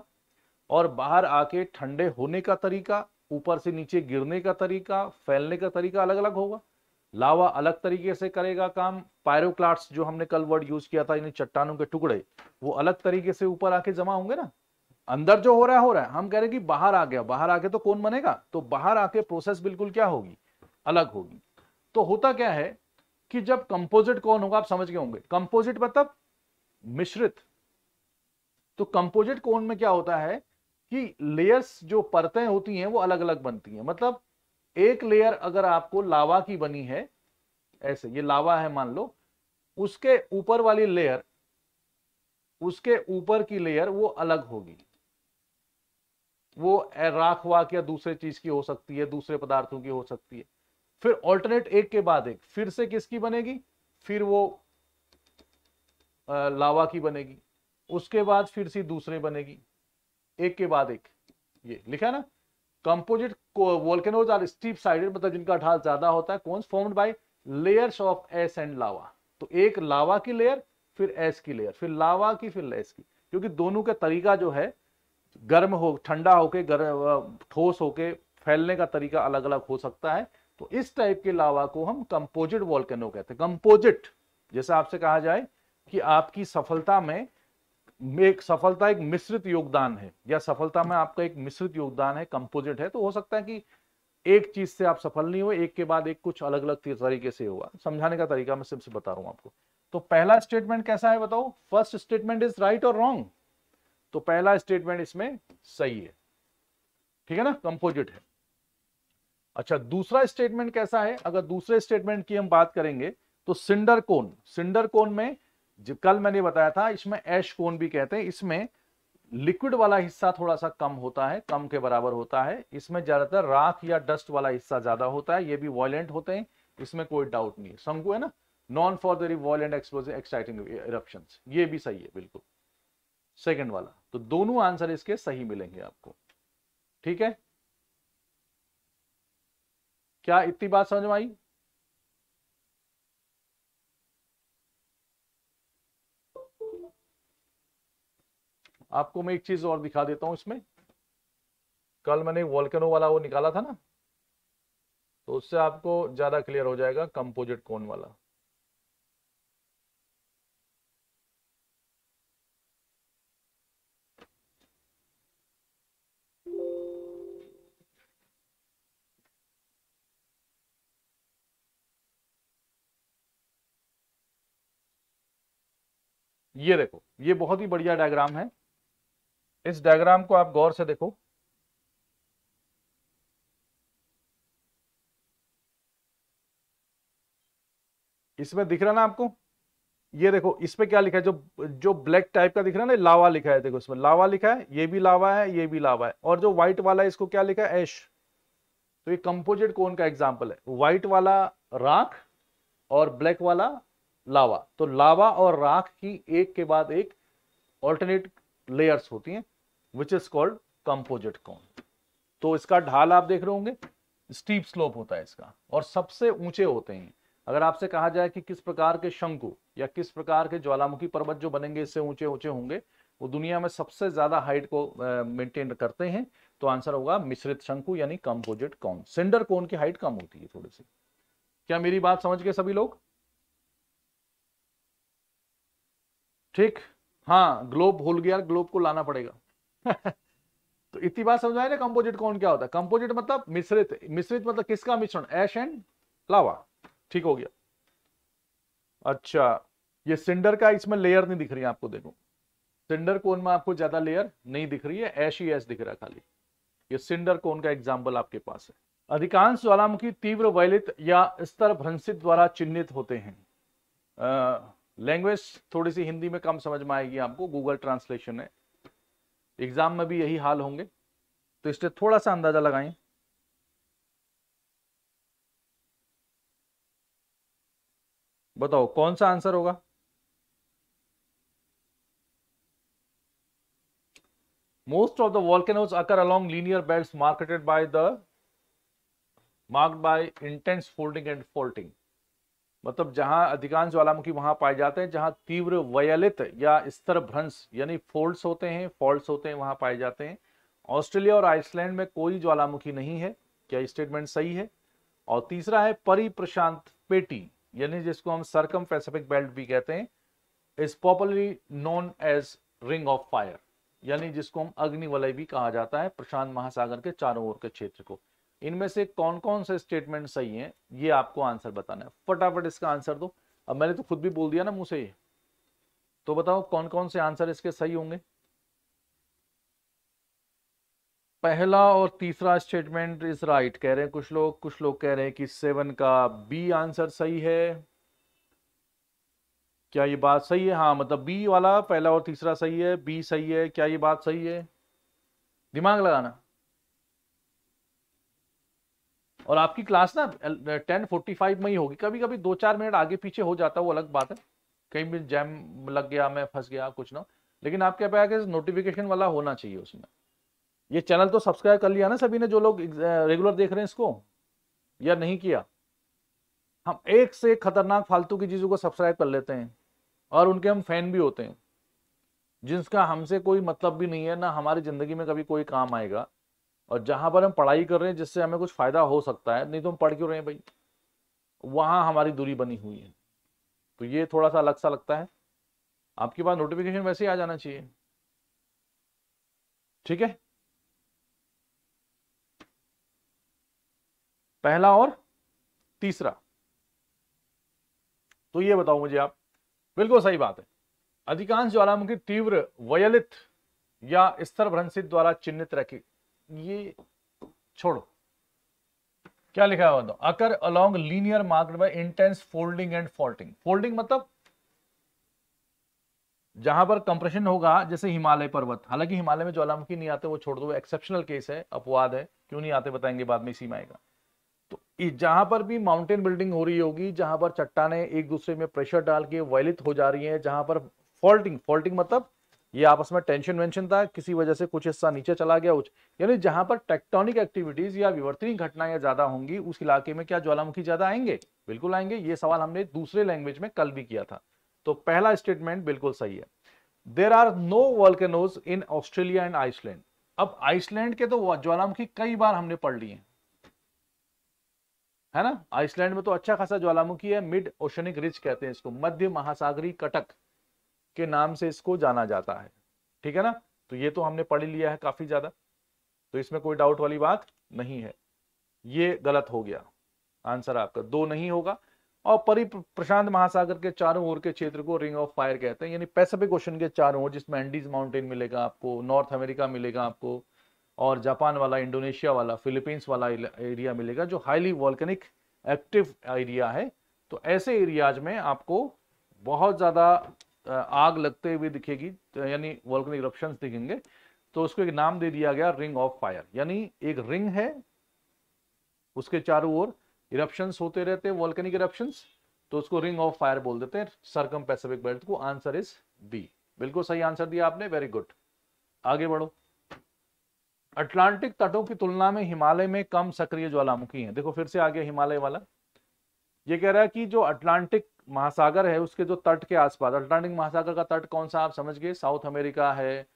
और बाहर आके ठंडे होने का तरीका, ऊपर से नीचे गिरने का तरीका, फैलने का तरीका अलग अलग होगा। लावा अलग तरीके से करेगा काम, पायरोक्लास्ट जो हमने कल वर्ड यूज किया था, इन चट्टानों के टुकड़े, वो अलग तरीके से ऊपर आके जमा होंगे ना। अंदर जो हो रहा है हो रहा है, हम कह रहे हैं कि बाहर आ गया, बाहर आके तो कौन बनेगा, तो बाहर आके प्रोसेस बिल्कुल क्या होगी, अलग होगी। तो होता क्या है कि जब कंपोजिट कौन होगा, आप समझ गए होंगे, कंपोजिट मतलब मिश्रित। तो कंपोजिट कोन में क्या होता है कि लेयर्स जो परतें होती हैं वो अलग अलग बनती हैं। मतलब एक लेयर अगर आपको लावा की बनी है, ऐसे ये लावा है मान लो, उसके ऊपर वाली लेयर, उसके ऊपर की लेयर वो अलग होगी, वो राख वाख या दूसरे चीज की हो सकती है, दूसरे पदार्थों की हो सकती है। फिर ऑल्टरनेट एक के बाद एक फिर से किसकी बनेगी, फिर वो लावा की बनेगी, उसके बाद फिर से दूसरे बनेगी, एक के बाद एक। ये लिखा है ना, composite volcanoes are steep sided, मतलब जिनका ढाल ज्यादा होता है। Cones formed by layers of ash and lava. तो एक लावा की लेयर, फिर एस की लेयर, फिर लावा की, फिर एस की, क्योंकि दोनों का तरीका जो है, गर्म हो, ठंडा होके, ठोस होके फैलने का तरीका अलग अलग हो सकता है। तो इस टाइप के लावा को हम कंपोजिट वोल्केनो कहते हैं। कंपोजिट जैसे आपसे कहा जाए कि आपकी सफलता में एक सफलता एक मिश्रित योगदान है, या सफलता में आपका एक मिश्रित योगदान है, कंपोजिट है, तो हो सकता है कि एक चीज से आप सफल नहीं हुए, एक के बाद एक कुछ अलग अलग तरीके से हुआ। समझाने का तरीका मैं सिर्फ बता रहा हूं आपको। तो पहला स्टेटमेंट कैसा है बताओ, फर्स्ट स्टेटमेंट इज राइट और रॉन्ग। तो पहला स्टेटमेंट इसमें सही है, ठीक है ना, कंपोजिट है। अच्छा, दूसरा स्टेटमेंट कैसा है, अगर दूसरे स्टेटमेंट की हम बात करेंगे तो सिंडर कोन। सिंडर कोन में जो कल मैंने बताया था, इसमें ऐश कोन भी कहते हैं। इसमें लिक्विड वाला हिस्सा थोड़ा सा कम होता है, कम के बराबर होता है। इसमें ज्यादातर राख या डस्ट वाला हिस्सा ज्यादा होता है। ये भी वॉयलेंट होते हैं, इसमें कोई डाउट नहीं है। शंकु है ना, non for the violent explosive exciting eruptions, ये भी सही है बिल्कुल, सेकंड वाला। तो दोनों आंसर इसके सही मिलेंगे आपको, ठीक है। क्या इतनी बात समझ में आई? आपको मैं एक चीज और दिखा देता हूं इसमें। कल मैंने वोल्केनो वाला वो निकाला था ना, तो उससे आपको ज्यादा क्लियर हो जाएगा कंपोजिट कोन वाला। ये देखो, ये बहुत ही बढ़िया डायग्राम है। इस डायग्राम को आप गौर से देखो। इसमें दिख रहा ना आपको, ये देखो इस पे क्या लिखा है, जो जो ब्लैक टाइप का दिख रहा है ना, लावा लिखा है। देखो इसमें लावा लिखा है, ये भी लावा है, ये भी लावा है, और जो व्हाइट वाला है इसको क्या लिखा है, ऐश। तो ये कंपोजिट कोन का एग्जांपल है। व्हाइट वाला राख और ब्लैक वाला लावा। तो लावा और राख की एक के बाद एक ऑल्टरनेट लेयर्स होती हैं, विच इज कॉल्ड कंपोजिट कोन। तो इसका ढाल आप देख रहे होंगे, स्टीप स्लोप होता है इसका, और सबसे ऊंचे होते हैं। अगर आपसे कहा जाए कि किस प्रकार के शंकु या किस प्रकार के ज्वालामुखी पर्वत जो बनेंगे इससे ऊंचे ऊंचे होंगे, वो दुनिया में सबसे ज्यादा हाइट को मेंटेन करते हैं, तो आंसर होगा मिश्रित शंकु यानी कंपोजिट कोन। सिंडर कोन की हाइट कम होती है थोड़ी सी। क्या मेरी बात समझ गए सभी लोग? ठीक। हाँ, ग्लोब भूल गया, ग्लोब को लाना पड़ेगा। तो इतनी बात समझ आए ना, कंपोजिट कौन क्या होता है। कंपोजिट मतलब मिश्रित, मिश्रित मतलब किसका मिश्रण, ऐश एंड लावा। ठीक हो गया। अच्छा, ये सिंडर का इसमें लेयर नहीं दिख रही है आपको, देखो सिंडर कोन में आपको ज्यादा लेयर नहीं दिख रही है, ऐश ही ऐश दिख रहा है खाली। ये सिंडर कोन का एग्जाम्पल आपके पास है। अधिकांश ज्वालामुखी तीव्र वैलित या स्तर भ्रंशित द्वारा चिन्हित होते हैं। लैंग्वेज थोड़ी सी हिंदी में कम समझ में आएगी आपको, गूगल ट्रांसलेशन है, एग्जाम में भी यही हाल होंगे, तो इससे थोड़ा सा अंदाजा लगाएं। बताओ कौन सा आंसर होगा। Most of the volcanoes occur along linear belts marked by intense folding and faulting. मतलब जहां अधिकांश ज्वालामुखी वहां पाए जाते हैं जहां तीव्र वयलित या स्तर भ्रंश यानी फोल्ड्स होते हैं, फॉल्ट्स होते हैं, वहां पाए जाते हैं। ऑस्ट्रेलिया और आइसलैंड में कोई ज्वालामुखी नहीं है। क्या स्टेटमेंट सही है? और तीसरा है परिप्रशांत पेटी, यानी जिसको हम सरकम पैसिफिक बेल्ट भी कहते हैं, is popularly known as ring of fire, यानी जिसको हम अग्निवलय भी कहा जाता है, प्रशांत महासागर के चारों ओर के क्षेत्र को। इनमें से कौन कौन से स्टेटमेंट सही हैं, ये आपको आंसर बताना है। फटाफट इसका आंसर दो। अब मैंने तो खुद भी बोल दिया ना मुंह से, तो बताओ कौन कौन से आंसर इसके सही होंगे। पहला और तीसरा स्टेटमेंट इज राइट कह रहे हैं कुछ लोग कह रहे हैं कि 7 का बी आंसर सही है। क्या ये बात सही है? हाँ, मतलब बी वाला पहला और तीसरा सही है, बी सही है। क्या ये बात सही है? दिमाग लगाना। और आपकी क्लास ना 10:45 में ही होगी, कभी कभी 2-4 मिनट आगे पीछे हो जाता है, वो अलग बात है, कहीं भी जैम लग गया, मैं फंस गया कुछ ना। लेकिन आपके पास नोटिफिकेशन वाला होना चाहिए उसमें। ये चैनल तो सब्सक्राइब कर लिया ना सभी ने, जो लोग रेगुलर देख रहे हैं इसको, या नहीं किया? हम एक से एक खतरनाक फालतू की चीजों को सब्सक्राइब कर लेते हैं और उनके हम फैन भी होते हैं, जिसका हमसे कोई मतलब भी नहीं है, ना हमारी जिंदगी में कभी कोई काम आएगा। और जहां पर हम पढ़ाई कर रहे हैं जिससे हमें कुछ फायदा हो सकता है, नहीं तो हम पढ़ क्यों रहे हैं भाई, वहां हमारी दूरी बनी हुई है। तो ये थोड़ा सा अलग सा लगता है। आपके पास नोटिफिकेशन वैसे ही आ जाना चाहिए। ठीक है, पहला और तीसरा। तो ये बताओ मुझे आप, बिल्कुल सही बात है। अधिकांश ज्वालामुखी तीव्र वयलित या स्तर भ्रंशित द्वारा चिन्हित रखे, ये छोड़ो, क्या लिखा है बताओ। Occur along linear marked by intense folding and faulting. Folding मतलब जहां पर कंप्रेशन होगा, जैसे हिमालय पर्वत। हालांकि हिमालय में ज्वालामुखी नहीं आते, वो छोड़ दो, एक्सेप्शनल केस है, अपवाद है, क्यों नहीं आते बताएंगे बाद में, इसी में आएगा। तो जहां पर भी माउंटेन बिल्डिंग हो रही होगी, जहां पर चट्टाने एक दूसरे में प्रेशर डाल के वैलित हो जा रही हैं, जहां पर फॉल्टिंग, फॉल्टिंग मतलब ये आपस में टेंशन वेंशन था, किसी वजह से कुछ हिस्सा नीचे चला गया, यानी जहां पर टेक्टोनिक एक्टिविटीज या विवर्तनीय घटनाएं ज्यादा होंगी, उस इलाके में क्या ज्वालामुखी ज्यादा आएंगे? बिल्कुल आएंगे। ये सवाल हमने दूसरे लैंग्वेज में कल भी किया था। तो पहला स्टेटमेंट बिल्कुल सही है। There are no volcanoes in Australia and Iceland. अब आइसलैंड के तो ज्वालामुखी कई बार हमने पढ़ लिए है ना। आइसलैंड में तो अच्छा खासा ज्वालामुखी है, मिड ओशनिक रिज कहते हैं इसको, मध्य महासागरी कटक के नाम से इसको जाना जाता है। ठीक है ना। तो ये तो हमने पढ़ लिया है काफी ज्यादा, तो इसमें कोई डाउट वाली बात नहीं है। ये गलत हो गया, आंसर आपका 2 नहीं होगा। और प्रशांत महासागर के चारों ओर के क्षेत्र को रिंग ऑफ फायर कहते हैं, यानी पैसिफिक ओशन के चारों ओर, जिसमें एंडीज माउंटेन मिलेगा आपको, नॉर्थ अमेरिका मिलेगा आपको, और जापान वाला, इंडोनेशिया वाला, फिलीपींस वाला एरिया मिलेगा जो हाईली वॉल्केनिक एक्टिव एरिया है। तो ऐसे एरियाज में आपको बहुत ज्यादा आग लगते हुए दिखेगी, यानी वॉल्केनिक इरप्शंस दिखेंगे। तो उसको एक नाम दे दिया गया रिंग ऑफ फायर, यानी एक रिंग है, उसके चारों ओर इरप्शंस होते रहते हैं, वॉल्केनिक इरप्शंस, तो उसको रिंग ऑफ फायर बोल देते हैं सर्कम पैसिफिक बेल्ट को। Answer is B. बिल्कुल सही आंसर दिया आपने, वेरी गुड। आगे बढ़ो। अटलांटिक तटों की तुलना में हिमालय में कम सक्रिय ज्वालामुखी हैं। देखो फिर से आ गया हिमालय वाला। ये कह रहा है कि जो अटलांटिक महासागर है उसके जो तट के आसपास, अटलांटिक महासागर का तट कौन सा आप समझ गए, साउथ अमेरिका है,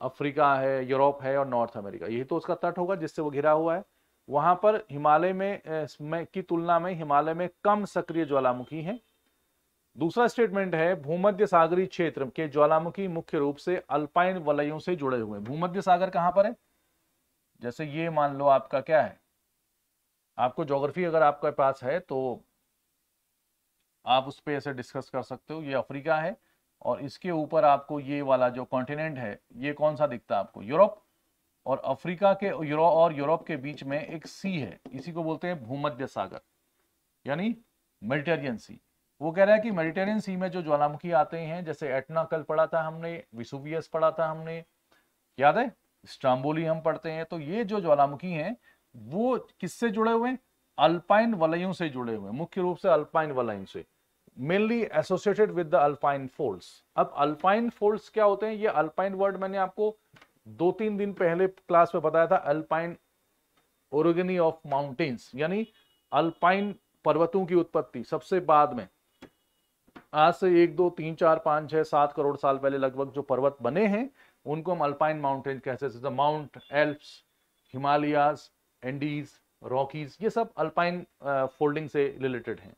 अफ्रीका है, यूरोप है और नॉर्थ अमेरिका, यही तो उसका तट होगा जिससे वो घिरा हुआ है। वहां पर हिमालय में की तुलना में हिमालय में कम सक्रिय ज्वालामुखी हैं। दूसरा स्टेटमेंट है भूमध्य सागरीय क्षेत्र के ज्वालामुखी मुख्य रूप से अल्पाइन वलयों से जुड़े हुए हैं। भूमध्य सागर कहां पर है, जैसे ये मान लो आपका क्या है, आपको ज्योग्राफी अगर आपके पास है तो आप उस पर ऐसे डिस्कस कर सकते हो। ये अफ्रीका है और इसके ऊपर आपको ये वाला जो कॉन्टिनेंट है ये कौन सा दिखता है आपको, यूरोप, और अफ्रीका के यूरोप के बीच में एक सी है, इसी को बोलते हैं भूमध्य सागर, यानी मेडिटेरियन सी। वो कह रहा है कि मेडिटेरियन सी में जो ज्वालामुखी आते हैं, जैसे एटना कल पढ़ा था हमने, विसुवियस पढ़ा था हमने, याद है, स्ट्राम्बोली हम पढ़ते हैं, तो ये जो ज्वालामुखी हैं वो किससे जुड़े हुए हैं, अल्पाइन वलयों से जुड़े हुए हैं, मुख्य रूप से अल्पाइन वलयों से, mainly associated with the alpine folds. अब अल्पाइन फोल्ड्स क्या होते हैं, ये अल्पाइन वर्ड मैंने आपको 2-3 दिन पहले क्लास में बताया था, अल्पाइन ओरिजिनी ऑफ माउंटेन्स, यानी अल्पाइन पर्वतों की उत्पत्ति सबसे बाद में, आज से 1, 2, 3, 4, 5, 6, 7 करोड़ साल पहले लगभग जो पर्वत बने हैं उनको हम अल्पाइन माउंटेन कहते हैं। Mount Alps, Himalayas, Andes, Rockies, ये सब अल्पाइन फोल्डिंग से रिलेटेड हैं।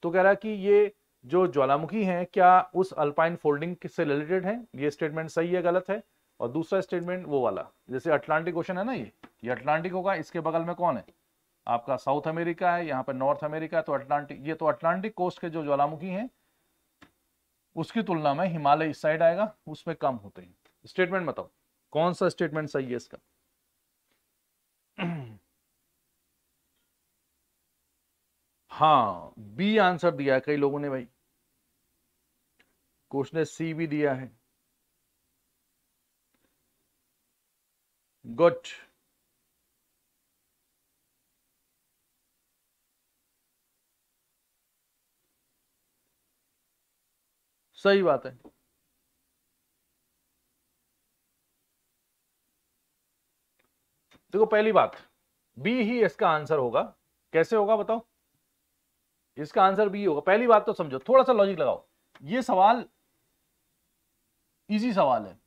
तो कह रहा है कि ये जो ज्वालामुखी हैं क्या उस अल्पाइन फोल्डिंग से रिलेटेड है। ये स्टेटमेंट सही है गलत है। और दूसरा स्टेटमेंट वो वाला, जैसे अटलांटिक ओशन है ना, ये अटलांटिक होगा, इसके बगल में कौन है आपका, साउथ अमेरिका है, यहाँ पर नॉर्थ अमेरिका है, तो अटलांटिक, ये तो अटलांटिक कोस्ट के जो ज्वालामुखी हैं उसकी तुलना में हिमालय इस साइड आएगा, उसमें कम होते हैं। स्टेटमेंट बताओ कौन सा स्टेटमेंट सही है इसका। हाँ, बी आंसर दिया है कई लोगों ने भाई, कुछ ने सी भी दिया है। गुड। सही बात है। देखो पहली बात, बी ही इसका आंसर होगा। कैसे होगा बताओ, इसका आंसर बी होगा। पहली बात तो समझो, थोड़ा सा लॉजिक लगाओ। ये सवाल इजी सवाल है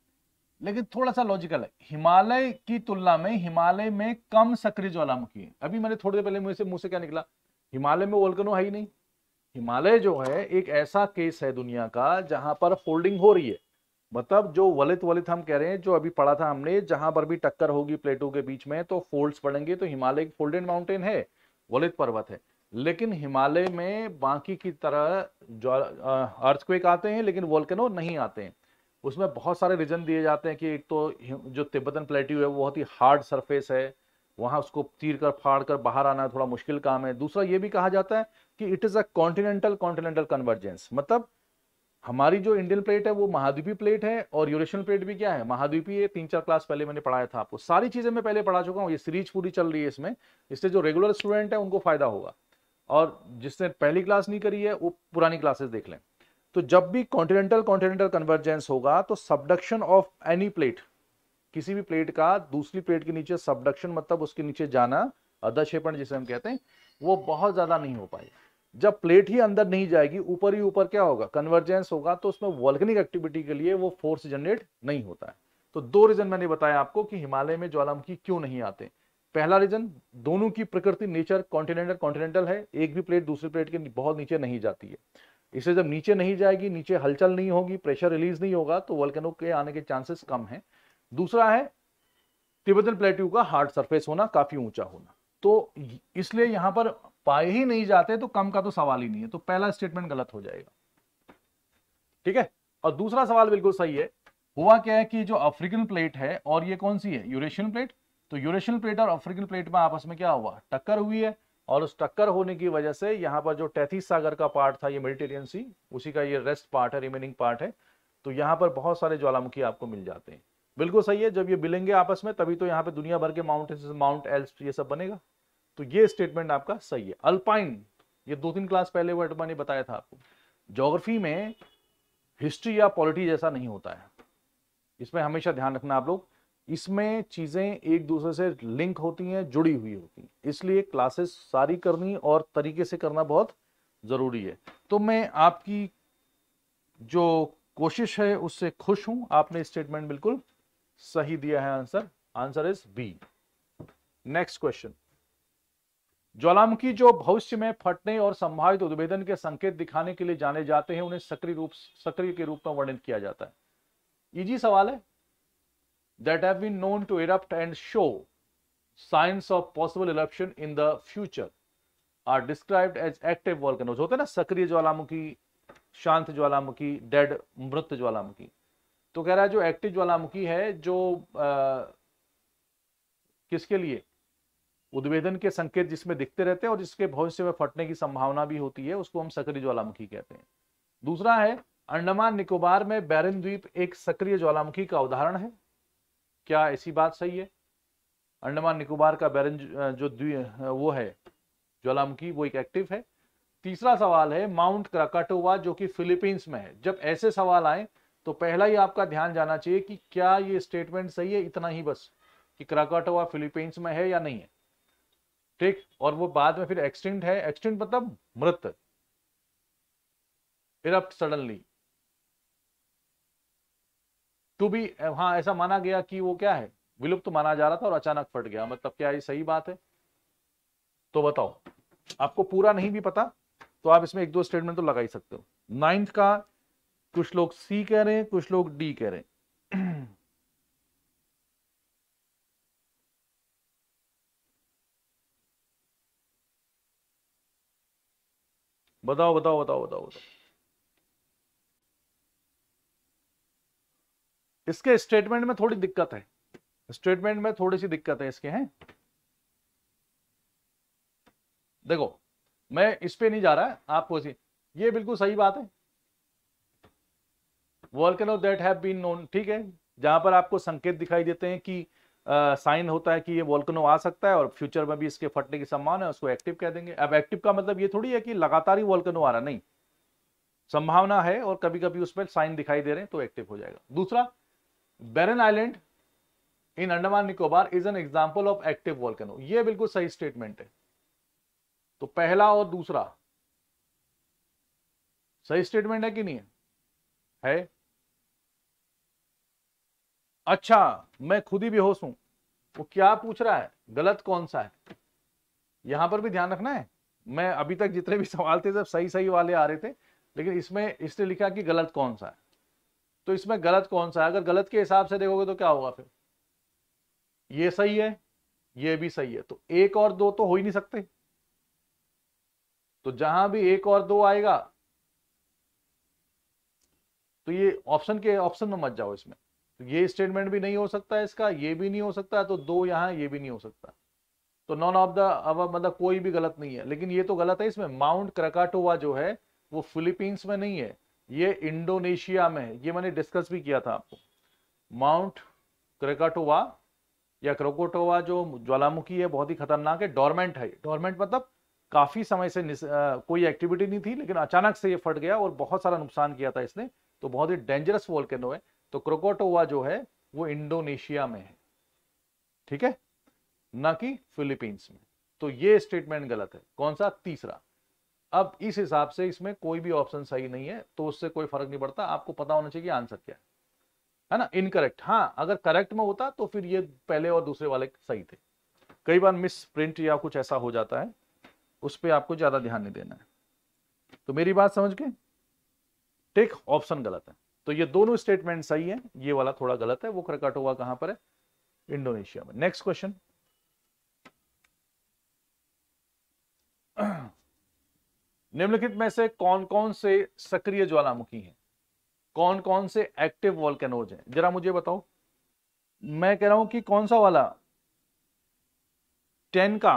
लेकिन थोड़ा सा लॉजिकल है। हिमालय की तुलना में हिमालय में कम सक्रिय ज्वालामुखी है। अभी मैंने थोड़ी देर पहले मुंह से क्या निकला, हिमालय में वोल्केनो है ही नहीं। हिमालय जो है एक ऐसा केस है दुनिया का जहां पर फोल्डिंग हो रही है, मतलब जो वलित वलित हम कह रहे हैं, जो अभी पढ़ा था हमने, जहां पर भी टक्कर होगी प्लेटों के बीच में तो फोल्ड्स पड़ेंगे। तो हिमालय एक फोल्डेड माउंटेन है, वलित पर्वत है, लेकिन हिमालय में बाकी की तरह जो अर्थक्वेक आते हैं लेकिन वोल्केनो नहीं आते हैं। उसमें बहुत सारे रीजन दिए जाते हैं कि एक तो जो तिब्बतन प्लेट्यू है वो बहुत ही हार्ड सरफेस है, वहां उसको चीर कर फाड़ कर बाहर आना थोड़ा मुश्किल काम है। दूसरा ये भी कहा जाता है कि it is a continental continental convergence, मतलब हमारी जो इंडियन प्लेट है वो महाद्वीपीय प्लेट है और यूरेशियन प्लेट भी क्या है, महाद्वीपीय। 3-4 क्लास पहले मैंने पढ़ाया था आपको, सारी चीजें मैं पहले पढ़ा चुका हूँ, ये सीरीज पूरी चल रही है इसमें, इससे जो रेगुलर स्टूडेंट है उनको फायदा होगा, और जिसने पहली क्लास नहीं करी है वो पुरानी क्लासेस देख लें। तो जब भी कॉन्टिनेंटल कॉन्टिनेंटल कन्वर्जेंस होगा तो सबडक्शन ऑफ एनी प्लेट, किसी भी प्लेट का दूसरी प्लेट के नीचे सबडक्शन मतलब उसके नीचे जाना, अधक्षेपण जिसे हम कहते हैं, वो बहुत ज्यादा नहीं हो पाएगा। जब प्लेट ही अंदर नहीं जाएगी, ऊपर ही ऊपर क्या होगा, कन्वर्जेंस होगा, तो उसमें वॉल्केनिक एक्टिविटी के लिए वो फोर्स जनरेट नहीं होता है। तो 2 रीजन मैंने बताया आपको कि हिमालय में ज्वालामुखी क्यों नहीं आते। पहला रीजन, दोनों की प्रकृति नेचर कॉन्टिनेंटल कॉन्टिनेंटल है, एक भी प्लेट दूसरी प्लेट के बहुत नीचे नहीं जाती है। इससे जब नीचे नहीं जाएगी, नीचे हलचल नहीं होगी, प्रेशर रिलीज नहीं होगा, तो वोल्केनो के आने के चांसेस कम है। दूसरा है तिब्बतन प्लेट्यू का हार्ड सरफेस होना, काफी ऊंचा होना। तो इसलिए यहां पर पाए ही नहीं जाते तो कम का तो सवाल ही नहीं है, तो पहला स्टेटमेंट गलत हो जाएगा। ठीक है, और दूसरा सवाल बिल्कुल सही है। हुआ क्या है कि जो अफ्रीकन प्लेट है और ये कौन सी है, यूरेशियन प्लेट, तो यूरेशियन प्लेट और अफ्रीकन प्लेट में आपस में क्या हुआ, टक्कर हुई है, और उस टक्कर होने की वजह से यहां पर जो टैथिस सागर का पार्ट था, ये मेडिटेरियन सी, उसी का ये रेस्ट पार्ट है, रिमेनिंग पार्ट है, तो यहां पर बहुत सारे ज्वालामुखी आपको मिल जाते हैं। बिल्कुल सही है, जब ये मिलेंगे आपस में तभी तो यहाँ पे दुनिया भर के माउंट एल्स ये सब बनेगा। तो ये स्टेटमेंट आपका सही है। अल्पाइन, ये 2-3 क्लास पहले वर्ड मैंने बताया था आपको, ज्योग्राफी में हिस्ट्री या पॉलिटी जैसा नहीं होता है, इसमें हमेशा ध्यान रखना आप लोग, इसमें चीजें एक दूसरे से लिंक होती हैं, जुड़ी हुई होती हैं, इसलिए क्लासेस सारी करनी और तरीके से करना बहुत जरूरी है। तो मैं आपकी जो कोशिश है उससे खुश हूं, आपने स्टेटमेंट बिल्कुल सही दिया है answer, answer is B. Next question, ज्वालामुखी जो भविष्य में फटने और संभावित उद्भेदन के संकेत दिखाने के लिए जाने जाते हैं, उन्हें सक्रिय के रूप में वर्णित किया जाता है। इजी सवाल है। that have been known to erupt and show signs of possible eruption in the future are described as active volcanoes। होते हैं ना सक्रिय ज्वालामुखी, शांत ज्वालामुखी, डेड मृत ज्वालामुखी। तो कह रहा है जो एक्टिव ज्वालामुखी है, जो किसके लिए, उद्भेदन के संकेत जिसमें दिखते रहते हैं और जिसके भविष्य में फटने की संभावना भी होती है, उसको हम सक्रिय ज्वालामुखी कहते हैं। दूसरा है, अंडमान निकोबार में बैरन द्वीप एक सक्रिय ज्वालामुखी का उदाहरण है। क्या ऐसी बात सही है? अंडमान निकोबार का बैरन जो वो है ज्वालामुखी, वो एक एक्टिव है। तीसरा सवाल है माउंट क्राकाटोवा जो कि फिलीपींस में है। जब ऐसे सवाल आए तो पहला ही आपका ध्यान जाना चाहिए कि क्या ये स्टेटमेंट सही है, इतना ही बस, कि क्राकाटोवा फिलीपींस में है या नहीं है। ठीक, और वो बाद में फिर एक्सटिंक्ट है, एक्सटिंक्ट मतलब मृत, इरप्ट सडनली, टू बी, हाँ ऐसा माना गया कि वो क्या है, विलुप्त माना जा रहा था और अचानक फट गया, मतलब क्या ये सही बात है? तो बताओ, आपको पूरा नहीं भी पता तो आप इसमें 1-2 स्टेटमेंट तो लगा ही सकते हो। 9th का कुछ लोग सी कह रहे हैं, कुछ लोग डी कह रहे हैं। बताओ बताओ बताओ बताओ बताओ। इसके स्टेटमेंट में थोड़ी दिक्कत है, स्टेटमेंट में थोड़ी सी दिक्कत है इसके, हैं। देखो मैं इस पे नहीं जा रहा है, आपको ये बिल्कुल सही बात है। Volcano that have been known, ठीक है, जहां पर आपको संकेत दिखाई देते हैं कि साइन होता है कि ये वोल्केनो आ सकता है और फ्यूचर में भी इसके फटने की संभावना है, उसको एक्टिव कह देंगे। अब एक्टिव का मतलब ये थोड़ी है कि लगातार ही वोल्केनो आ रहा, नहीं, संभावना है और कभी कभी उसमें साइन दिखाई दे रहे हैं तो एक्टिव हो जाएगा। दूसरा, Barren Island in Andaman Nicobar is an example of active volcano, ये बिल्कुल सही स्टेटमेंट है। तो पहला और दूसरा सही स्टेटमेंट है कि नहीं है? अच्छा, मैं खुद ही बेहोश हूं, वो क्या पूछ रहा है, गलत कौन सा है, यहां पर भी ध्यान रखना है। मैं अभी तक जितने भी सवाल थे सब सही सही वाले आ रहे थे, लेकिन इसमें इसने लिखा कि गलत कौन सा है, तो इसमें गलत कौन सा है? अगर गलत के हिसाब से देखोगे तो क्या होगा फिर, ये सही है, ये भी सही है, तो 1 और 2 तो हो ही नहीं सकते। तो जहां भी 1 और 2 आएगा तो ये ऑप्शन में मत जाओ इसमें, तो ये स्टेटमेंट भी नहीं हो सकता है इसका, ये भी नहीं हो सकता, तो 2 यहां, ये भी नहीं हो सकता, तो नॉन ऑफ द अब मतलब कोई भी गलत नहीं है। लेकिन ये तो गलत है इसमें, माउंट क्राकाटोवा जो है वो फिलीपींस में नहीं है, ये इंडोनेशिया में है, ये मैंने डिस्कस भी किया था आपको। माउंट क्राकाटोवा या क्रोकोटोवा जो ज्वालामुखी है बहुत ही खतरनाक है, डोरमेंट है, डोरमेंट मतलब काफी समय से कोई एक्टिविटी नहीं थी, लेकिन अचानक से ये फट गया और बहुत सारा नुकसान किया था इसने, तो बहुत ही डेंजरस वोल्केनो है। तो क्रोकोटोवा जो है वो इंडोनेशिया में है, ठीक है, ना कि फिलीपींस में। तो ये स्टेटमेंट गलत है। कौन सा? तीसरा। अब इस हिसाब से इसमें कोई भी ऑप्शन सही नहीं है, तो उससे कोई फर्क नहीं पड़ता, आपको पता होना चाहिए आंसर क्या है ना, इनकरेक्ट। हाँ, अगर करेक्ट में होता तो फिर ये पहले और दूसरे वाले सही थे। कई बार मिस प्रिंट या कुछ ऐसा हो जाता है, उस पर आपको ज्यादा ध्यान नहीं देना है। तो मेरी बात समझ के, ठीक, ऑप्शन गलत है। तो ये दोनों स्टेटमेंट सही है, ये वाला थोड़ा गलत है। वो क्राकाटोवा कहां पर है? इंडोनेशिया में। नेक्स्ट क्वेश्चन, निम्नलिखित में से कौन कौन से सक्रिय ज्वालामुखी हैं, कौन कौन से एक्टिव वोल्केनोज हैं, जरा मुझे बताओ। मैं कह रहा हूं कि कौन सा वाला, 10 का।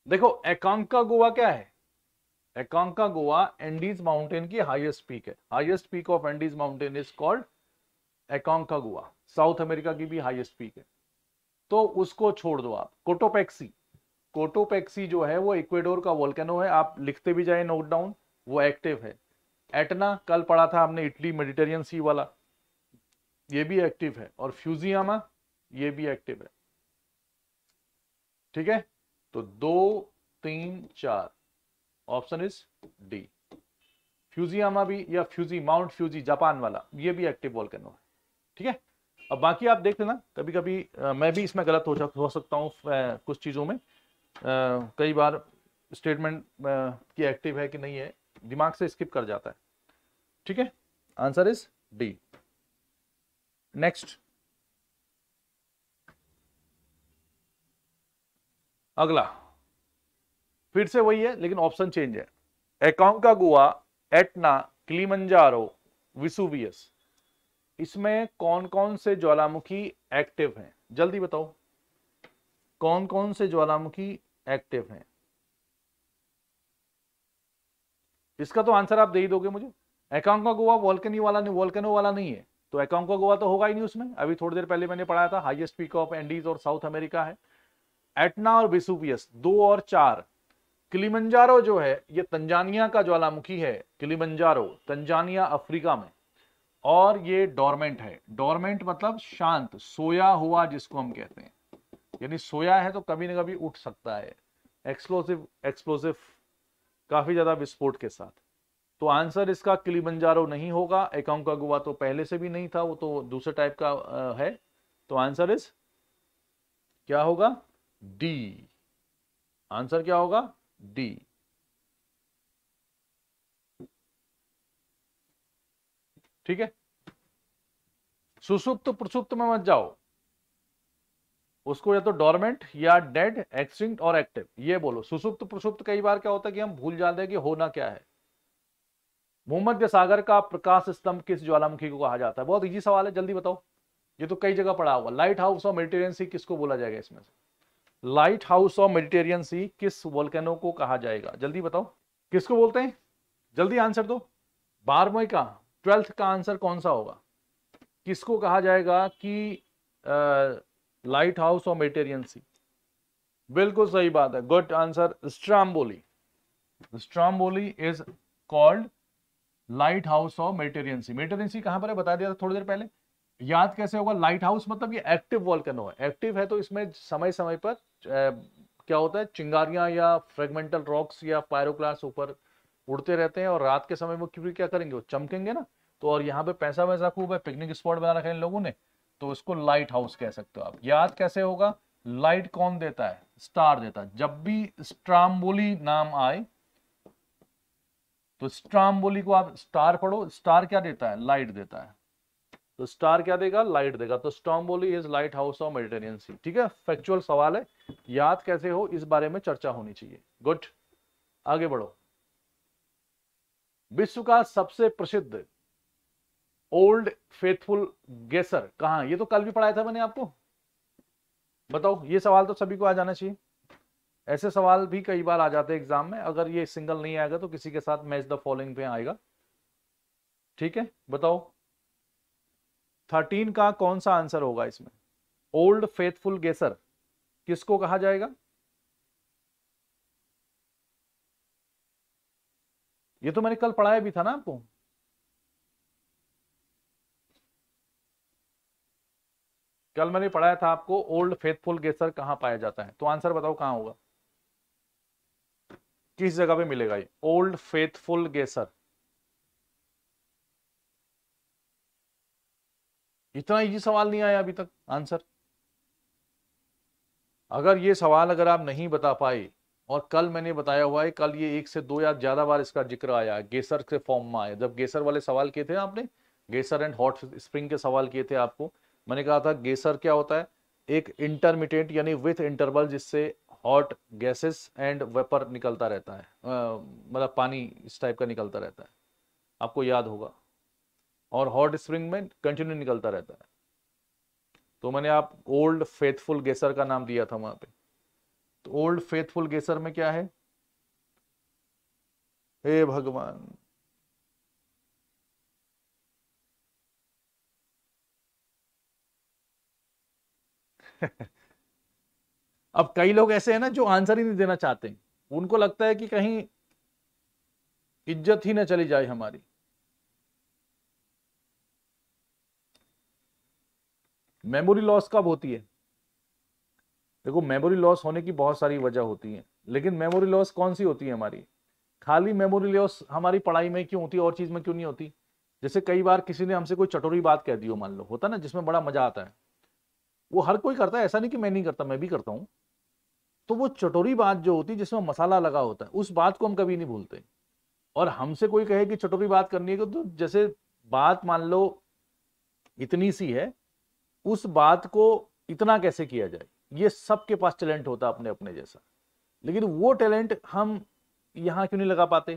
देखो एकांकागुआ क्या है, एकांकागुआ एंडीज माउंटेन की हाईएस्ट पीक है। Highest peak of Andes mountain is called एकांकागुआ। South America की भी हाईएस्ट पीक है, तो उसको छोड़ दो आप। कोटोपेक्सी, कोटोपेक्सी जो है वो इक्वेडोर का वोल्केनो है, आप लिखते भी जाए नोट डाउन, वो एक्टिव है। एटना कल पढ़ा था हमने, इटली मेडिटेरियन सी वाला, ये भी एक्टिव है। और फ्यूजियामा ये भी एक्टिव है। ठीक है, तो 2 3 4 ऑप्शन इज डी। फ्यूजियामा भी, या फ्यूजी, माउंट फ्यूजी जापान वाला, ये भी एक्टिव वोल्केनो है। ठीक है, अब बाकी आप देख लेना, कभी कभी मैं भी इसमें गलत हो सकता हूँ कुछ चीजों में। कई बार स्टेटमेंट की एक्टिव है कि नहीं है, दिमाग से स्किप कर जाता है। ठीक है, आंसर इज डी। नेक्स्ट, अगला फिर से वही है लेकिन ऑप्शन चेंज है। एकांकागुआ, एटना, किलिमंजारो, विसुवियस, इसमें कौन कौन से ज्वालामुखी एक्टिव हैं, जल्दी बताओ। कौन कौन से ज्वालामुखी एक्टिव हैं, इसका तो आंसर आप दे ही दोगे मुझे। एकांकागुआ वोल्केनो वाला नहीं है, तो एकांकागुआ तो होगा ही नहीं उसमें। अभी थोड़ी देर पहले मैंने पढ़ाया था, हाईएस्ट पीक ऑफ एंडीज और साउथ अमेरिका है। एटना और विसुवियस 2 और 4। किलिमंजारो जो है ये तंजानिया का ज्वालामुखी है, किलिमंजारो तंजानिया अफ्रीका में, और ये डोरमेंट है। डोरमेंट मतलब शांत, सोया हुआ जिसको हम कहते हैं, यानी सोया है तो कभी ना कभी उठ सकता है, एक्सप्लोसिव काफी ज्यादा विस्फोट के साथ। तो आंसर इसका किलिमंजारो नहीं होगा। एकांकागुआ तो पहले से भी नहीं था, वो तो दूसरे टाइप का है। तो आंसर इज क्या होगा, डी। आंसर क्या होगा, डी। ठीक है, सुसुप्त प्रसुप्त में मत जाओ, उसको या तो डोरमेंट या डेड, एक्सटिंक्ट और एक्टिव, ये बोलो। सुसुप्त प्रसुप्त कई बार क्या होता है कि हम भूल जाते हैं कि होना क्या है। भूमध्य सागर का प्रकाश स्तंभ किस ज्वालामुखी को कहा जाता है, बहुत इजी सवाल है, जल्दी बताओ। ये तो कई जगह पढ़ा हुआ। लाइट हाउस ऑफ मेडिटेरियन सी किसको बोला जाएगा इसमें से, लाइट हाउस ऑफ मेडिटेरियन सी किस वोल्केनो को कहा जाएगा, जल्दी बताओ। किसको बोलते हैं, जल्दी आंसर दो। 12वीं का, 12th का आंसर कौन सा होगा, किसको कहा जाएगा कि light house of Mediterranean sea. बिल्कुल सही बात है, good answer, Stromboli. Stromboli is called light house of Mediterranean sea. Mediterranean sea कहां पर है बता दिया था थोड़ी देर पहले। याद कैसे होगा, लाइट हाउस मतलब ये एक्टिव वोल्केनो है। एक्टिव है तो इसमें समय समय पर क्या होता है, चिंगारियां या फ्रेगमेंटल रॉक्स या पायरोक्लास्ट ऊपर उड़ते रहते हैं, और रात के समय में क्योंकि क्या करेंगे, वो चमकेंगे ना। तो और यहाँ पे पैसा वैसा खूब है, पिकनिक स्पॉट बना रखे इन लोगों ने, तो इसको लाइट हाउस कह सकते हो आप। याद कैसे होगा, लाइट कौन देता है, स्टार देता है। जब भी स्ट्राम्बोली नाम आए तो स्ट्राम्बोली को आप स्टार पढ़ो, स्टार क्या देता है, लाइट देता है। तो स्टार क्या देगा, लाइट देगा। तो Stromboli is light house of Mediterranean sea. ठीक है, फैक्चुअल सवाल है, याद कैसे हो इस बारे में चर्चा होनी चाहिए। गुड, आगे बढ़ो। विश्व का सबसे प्रसिद्ध ओल्ड फेथफुल गेसर कहां, ये तो कल भी पढ़ाया था मैंने आपको, बताओ। ये सवाल तो सभी को आ जाना चाहिए, ऐसे सवाल भी कई बार आ जाते हैं एग्जाम में। अगर ये सिंगल नहीं आएगा तो किसी के साथ मैच द फॉलोइंग पे आएगा। ठीक है, बताओ 13 का कौन सा आंसर होगा इसमें। ओल्ड फेथफुल गेसर किसको कहा जाएगा, ये तो मैंने कल पढ़ाया भी था ना आपको। कल मैंने पढ़ाया था आपको ओल्ड फेथफुल गेसर कहां पाया जाता है, तो आंसर बताओ कहां होगा, किस जगह पे मिलेगा ये ओल्ड फेथफुल गेसर। इतना इजी सवाल नहीं आया अभी तक आंसर। अगर ये सवाल अगर आप नहीं बता पाए, और कल मैंने बताया हुआ है, कल ये 1 से 2 या ज्यादा बार इसका जिक्र आया, गेसर के फॉर्म में आया। जब गेसर वाले सवाल किए थे आपने, गेसर एंड हॉट स्प्रिंग के सवाल किए थे आपको, मैंने कहा था गेसर क्या होता है, एक इंटरमिटेंट यानी विथ इंटरवल जिससे हॉट गैसेस एंड वेपर निकलता रहता है, मतलब पानी इस टाइप का निकलता रहता है, आपको याद होगा। और हॉट स्प्रिंग में कंटिन्यू निकलता रहता है। तो मैंने आप ओल्ड फेथफुल गेसर का नाम दिया था वहां पे। तो ओल्ड फेथफुल गेसर में क्या है? हे भगवान, अब कई लोग ऐसे हैं ना जो आंसर ही नहीं देना चाहते, उनको लगता है कि कहीं इज्जत ही ना चली जाए हमारी। मेमोरी लॉस कब होती है? देखो, मेमोरी लॉस होने की बहुत सारी वजह होती है, लेकिन मेमोरी लॉस कौन सी होती है हमारी? खाली मेमोरी लॉस हमारी पढ़ाई में क्यों होती है और चीज में क्यों नहीं होती? जैसे कई बार किसी ने हमसे कोई चटोरी बात कह दी हो, मान लो, होता ना जिसमें बड़ा मजा आता है, वो हर कोई करता है, ऐसा नहीं कि मैं नहीं करता, मैं भी करता हूं। तो वो चटोरी बात जो होती है जिसमें मसाला लगा होता है, उस बात को हम कभी नहीं भूलते। और हमसे कोई कहे कि चटोरी बात करनी है, तो जैसे बात मान लो इतनी सी है, उस बात को इतना कैसे किया जाए, ये सबके पास टैलेंट होता है अपने अपने जैसा। लेकिन वो टैलेंट हम यहां क्यों नहीं लगा पाते?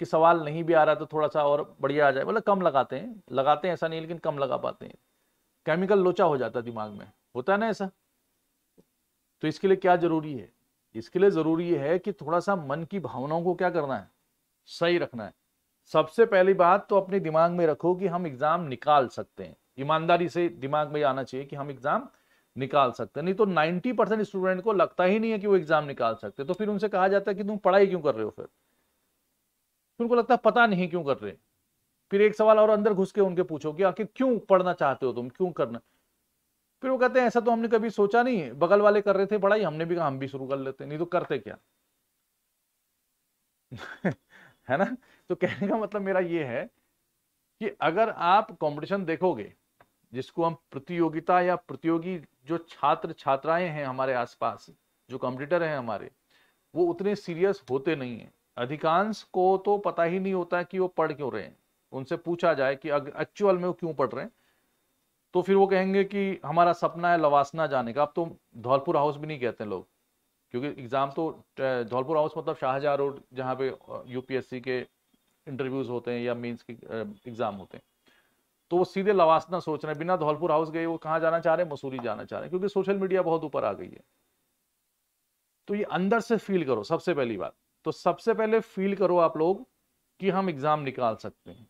कि सवाल नहीं भी आ रहा तो थोड़ा सा और बढ़िया आ जाए, मतलब कम लगाते हैं ऐसा नहीं, लेकिन कम लगा पाते हैं। केमिकल लोचा हो जाता है दिमाग में, होता है ना ऐसा। तो इसके लिए क्या जरूरी है? इसके लिए जरूरी है कि थोड़ा सा मन की भावनाओं को क्या करना है, सही रखना है। सबसे पहली बात तो अपने दिमाग में रखो कि हम एग्जाम निकाल सकते हैं। ईमानदारी से दिमाग में आना चाहिए कि हम एग्जाम निकाल सकते हैं। नहीं तो 90% स्टूडेंट को लगता ही नहीं है कि वो एग्जाम निकाल सकते, तो फिर उनसे कहा जाता है कि तुम पढ़ाई क्यों कर रहे हो? फिर उनको लगता है पता नहीं क्यों कर रहे। फिर एक सवाल और अंदर घुस के उनके पूछो कि आखिर क्यों पढ़ना चाहते हो तुम, क्यों करना? फिर वो कहते हैं ऐसा तो हमने कभी सोचा नहीं, बगल वाले कर रहे थे पढ़ाई, हमने भी कहा हम भी शुरू कर लेते, नहीं तो करते क्या। है ना? तो कहने का मतलब मेरा ये है कि अगर आप कंपटीशन देखोगे, जिसको हम प्रतियोगिता या प्रतियोगी, जो छात्र छात्राएं हैं हमारे आसपास, जो कॉम्पिटिटर हैं हमारे, वो उतने सीरियस होते नहीं हैं। अधिकांश को तो पता ही नहीं होता है कि वो पढ़ क्यों रहे हैं। उनसे पूछा जाए कि एक्चुअल में वो क्यों पढ़ रहे हैं, तो फिर वो कहेंगे कि हमारा सपना है लवासना जाने का। अब तो धौलपुर हाउस भी नहीं कहते लोग, क्योंकि एग्जाम तो धौलपुर हाउस मतलब शाहजहां रोड, जहाँ पे यूपीएससी के इंटरव्यूज होते हैं या मेंस के एग्जाम होते हैं। तो वो सीधे लवासना सोच रहे हैं, बिना धौलपुर हाउस गए वो कहाँ जाना चाह रहे हैं? मसूरी जाना चाह रहे हैं, क्योंकि सोशल मीडिया बहुत ऊपर आ गई है। तो ये अंदर से फील करो सबसे पहली बात। तो सबसे पहले फील करो आप लोग कि हम एग्जाम निकाल सकते हैं।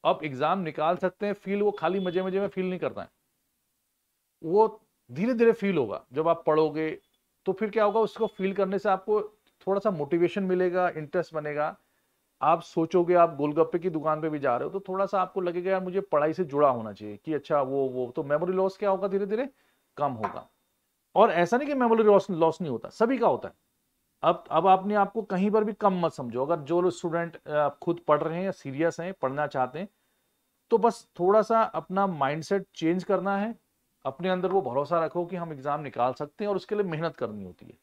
अब एग्जाम निकाल सकते हैं, फील वो खाली मजे मजे में फील नहीं करना है, वो धीरे धीरे फील होगा। जब आप पढ़ोगे तो फिर क्या होगा, उसको फील करने से आपको थोड़ा सा मोटिवेशन मिलेगा, इंटरेस्ट बनेगा। आप सोचोगे, आप गोलगप्पे की दुकान पे भी जा रहे हो तो थोड़ा सा आपको लगेगा यार मुझे पढ़ाई से जुड़ा होना चाहिए, कि अच्छा वो तो मेमोरी लॉस क्या होगा, धीरे धीरे कम होगा। और ऐसा नहीं कि मेमोरी लॉस लॉस नहीं होता, सभी का होता है। अब आपने आपको कहीं पर भी कम मत समझो। अगर जो स्टूडेंट खुद पढ़ रहे हैं या सीरियस हैं, पढ़ना चाहते हैं, तो बस थोड़ा सा अपना माइंडसेट चेंज करना है। अपने अंदर वो भरोसा रखो कि हम एग्जाम निकाल सकते हैं, और उसके लिए मेहनत करनी होती है।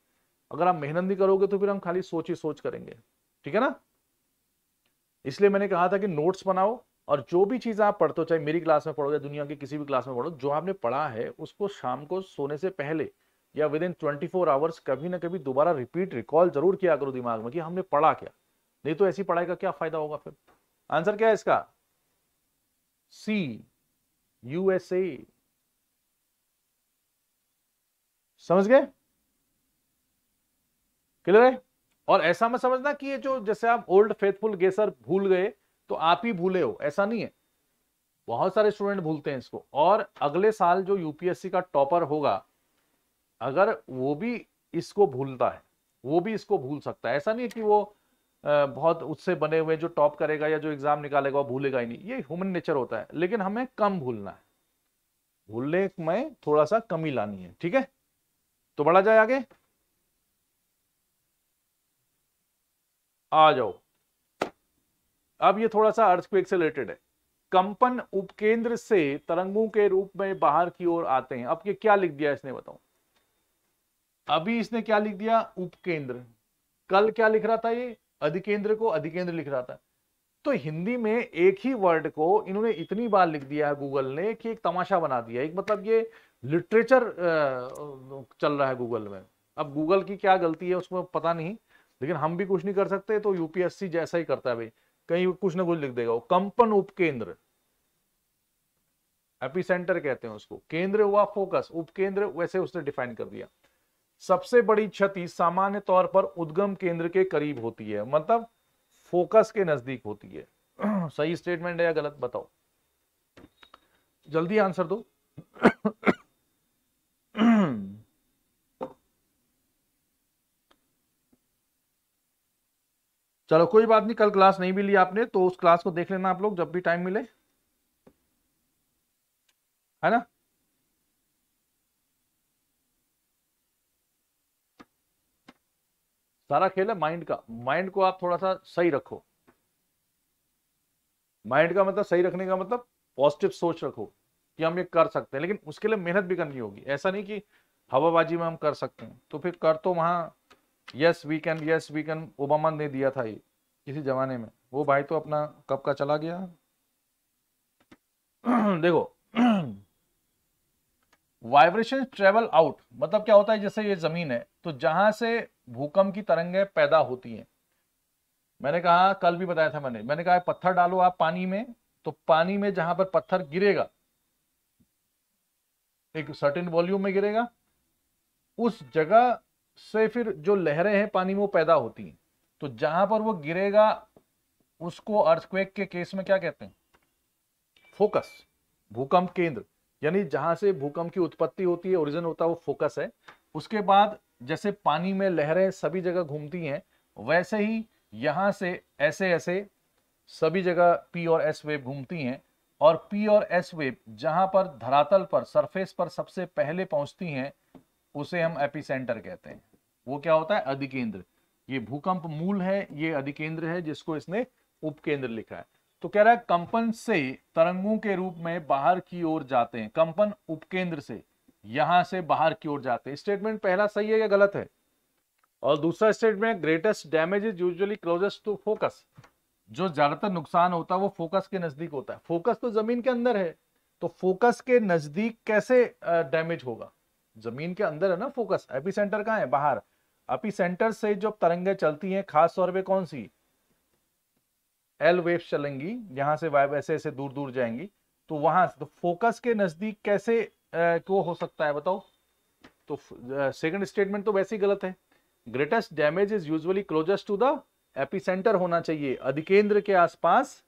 अगर आप मेहनत नहीं करोगे तो फिर हम खाली सोच ही सोच करेंगे। ठीक है ना? इसलिए मैंने कहा था कि नोट्स बनाओ, और जो भी चीज आप पढ़ते हो, चाहे मेरी क्लास में पढ़ो या दुनिया की किसी भी क्लास में पढ़ो, जो आपने पढ़ा है उसको शाम को सोने से पहले या विद इन 24 आवर्स कभी ना कभी दोबारा रिपीट रिकॉल जरूर किया करो दिमाग में कि हमने पढ़ा क्या। नहीं तो ऐसी पढ़ाई का क्या फायदा होगा फिर? आंसर क्या है इसका? सी, यूएसए। समझ गए? क्लियर है? और ऐसा मत समझना कि ये जो, जैसे आप ओल्ड फेथफुल गेसर भूल गए तो आप ही भूले हो, ऐसा नहीं है। बहुत सारे स्टूडेंट भूलते हैं इसको, और अगले साल जो यूपीएससी का टॉपर होगा, अगर वो भी इसको भूलता है, वो भी इसको भूल सकता है। ऐसा नहीं है कि वो बहुत उससे बने हुए जो टॉप करेगा या जो एग्जाम निकालेगा वो भूलेगा ही नहीं, ये ह्यूमन नेचर होता है। लेकिन हमें कम भूलना है, भूलने में थोड़ा सा कमी लानी है। ठीक है? तो बढ़ा जाए आगे, आ जाओ। अब ये थोड़ा सा अर्थक्वेक से रिलेटेड है। कंपन उपकेंद्र से तरंगों के रूप में बाहर की ओर आते हैं। अब ये क्या लिख दिया इसने, बताओ। अभी इसने क्या लिख दिया? उपकेंद्र। कल क्या लिख रहा था ये? अधिकेंद्र को अधिकेंद्र लिख रहा था। तो हिंदी में एक ही वर्ड को इन्होंने इतनी बार लिख दिया है गूगल ने कि एक तमाशा बना दिया। एक मतलब ये लिटरेचर चल रहा है गूगल में। अब गूगल की क्या गलती है उसमें पता नहीं, लेकिन हम भी कुछ नहीं कर सकते, तो यूपीएससी जैसा ही करता है भाई, कहीं कुछ ना कुछ लिख देगा वो। कंपन उपकेंद्र, एपिसेंटर कहते हैं उसको, केंद्र हुआ फोकस, उपकेंद्र वैसे उसने डिफाइन कर दिया। सबसे बड़ी क्षति सामान्य तौर पर उद्गम केंद्र के करीब होती है, मतलब फोकस के नजदीक होती है। सही स्टेटमेंट है या गलत बताओ, जल्दी आंसर दो। चलो कोई बात नहीं, कल क्लास नहीं भी ली आपने तो उस क्लास को देख लेना आप लोग जब भी टाइम मिले, है ना। सारा खेल है माइंड का, माइंड को आप थोड़ा सा सही रखो। माइंड का मतलब सही रखने का मतलब पॉजिटिव सोच रखो कि हम ये कर सकते हैं, लेकिन उसके लिए मेहनत भी करनी होगी। ऐसा नहीं कि हवाबाजी में हम कर सकते हैं, तो फिर कर तो वहां यस वी कैन ओबामा ने दिया था ये किसी जमाने में, वो भाई तो अपना कब का चला गया। देखो, वाइब्रेशन ट्रेवल आउट मतलब क्या होता है, जैसे ये जमीन है तो जहां से भूकंप की तरंगें पैदा होती हैं, मैंने कहा कल भी बताया था, मैंने कहा पत्थर डालो आप पानी में, तो पानी में जहां पर पत्थर गिरेगा एक सर्टेन वॉल्यूम में गिरेगा, उस जगह से फिर जो लहरें हैं पानी में वो पैदा होती हैं। तो जहां पर वो गिरेगा उसको अर्थक्वेक के केस में क्या कहते हैं, फोकस, भूकंप केंद्र, यानी जहां से भूकंप की उत्पत्ति होती है, ओरिजिन होता है, वो फोकस है। उसके बाद जैसे पानी में लहरें सभी जगह घूमती हैं, वैसे ही यहां से ऐसे ऐसे सभी जगह पी और एस वेव घूमती हैं, और पी और एस वेव जहां पर धरातल पर सरफेस पर सबसे पहले पहुंचती हैं उसे हम एपिसेंटर कहते हैं। वो क्या होता है, अधिकेंद्र। ये भूकंप मूल है, ये अधिकेंद्र है जिसको इसने उपकेंद्र लिखा है। तो कह रहा है कंपन से तरंगों के रूप में बाहर की ओर जाते हैं, कंपन उपकेंद्र से यहां से बाहर की ओर जाते हैं। स्टेटमेंट पहला सही है या गलत है। और दूसरा statement, greatest damage is usually closest to focus, जो ज्यादातर नुकसान होता है वो फोकस के नजदीक होता है। फोकस तो जमीन के अंदर है, तो फोकस के नजदीक कैसे डैमेज होगा, जमीन के अंदर है ना फोकस, एपिसेंटर कहां है, बाहर। एपिसेंटर से जो तरंगें चलती हैं खास तौर पे कौन सी, एल वेव्स चलेंगी, यहां से वाइब ऐसे ऐसे दूर दूर जाएंगी, तो वहां तो फोकस के नजदीक कैसे को हो सकता है बताओ। तो सेकंड स्टेटमेंट तो वैसे ही गलत है। Greatest damage is usually closest to the epicentre होना चाहिए, अधिकेंद्र के आसपास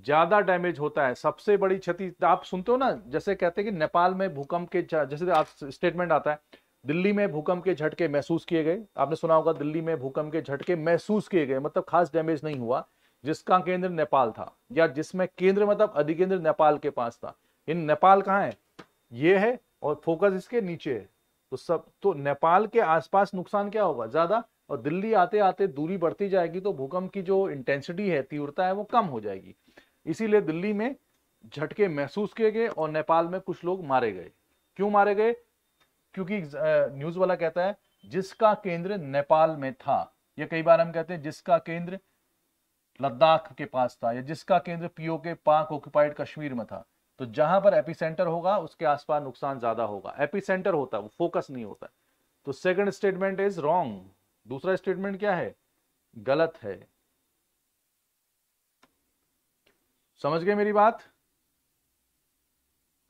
ज्यादा डैमेज होता है। सबसे बड़ी क्षति आप सुनते हो ना, जैसे कहते हैं कि नेपाल में भूकंप के, जैसे आप स्टेटमेंट आता है दिल्ली में भूकंप के झटके महसूस किए गए, आपने सुना होगा दिल्ली में भूकंप के झटके महसूस किए गए, मतलब खास डैमेज नहीं हुआ, जिसका केंद्र नेपाल था, या जिसमें केंद्र मतलब अधिकेंद्र नेपाल के पास था। इन नेपाल कहाँ है, ये है, और फोकस इसके नीचे है, तो सब तो नेपाल के आसपास नुकसान क्या होगा, ज्यादा, और दिल्ली आते आते दूरी बढ़ती जाएगी तो भूकंप की जो इंटेंसिटी है, तीव्रता है, वो कम हो जाएगी। इसीलिए दिल्ली में झटके महसूस किए गए और नेपाल में कुछ लोग मारे गए। क्यों मारे गए, क्योंकि न्यूज वाला कहता है जिसका केंद्र नेपाल में था, या कई बार हम कहते हैं जिसका केंद्र लद्दाख के पास था, या जिसका केंद्र पीओके पाक ऑक्युपाइड कश्मीर में था। तो जहां पर एपिसेंटर होगा उसके आसपास नुकसान ज्यादा होगा, एपिसेंटर होता है वो, फोकस नहीं होता। तो सेकंड स्टेटमेंट इज रॉन्ग। दूसरा स्टेटमेंट क्या है, गलत है। समझ गए मेरी बात।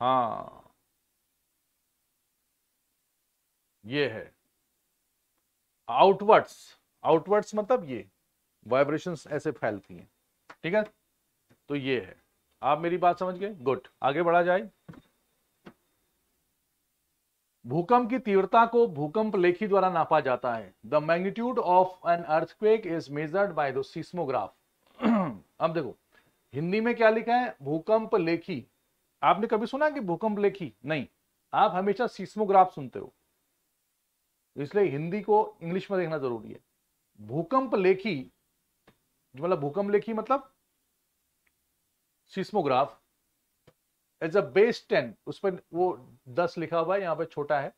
हाँ, ये है आउटवर्ड्स, आउटवर्ड्स मतलब ये वाइब्रेशंस ऐसे फैलती हैं, ठीक है। तो ये है, आप मेरी बात समझ गए, गुड, आगे बढ़ा जाए। भूकंप की तीव्रता को भूकंप लेखी द्वारा नापा जाता है। The magnitude of an earthquake is measured by the seismograph. अब देखो हिंदी में क्या लिखा है, भूकंप लेखी। आपने कभी सुना कि भूकंप लेखी, नहीं, आप हमेशा सीस्मोग्राफ सुनते हो, इसलिए हिंदी को इंग्लिश में देखना जरूरी है। भूकंप लेखी मतलब, भूकंप लेखी मतलब सीस्मोग्राफ एज अ बेस 10, उस पर वो 10 लिखा हुआ है, यहां पे छोटा है,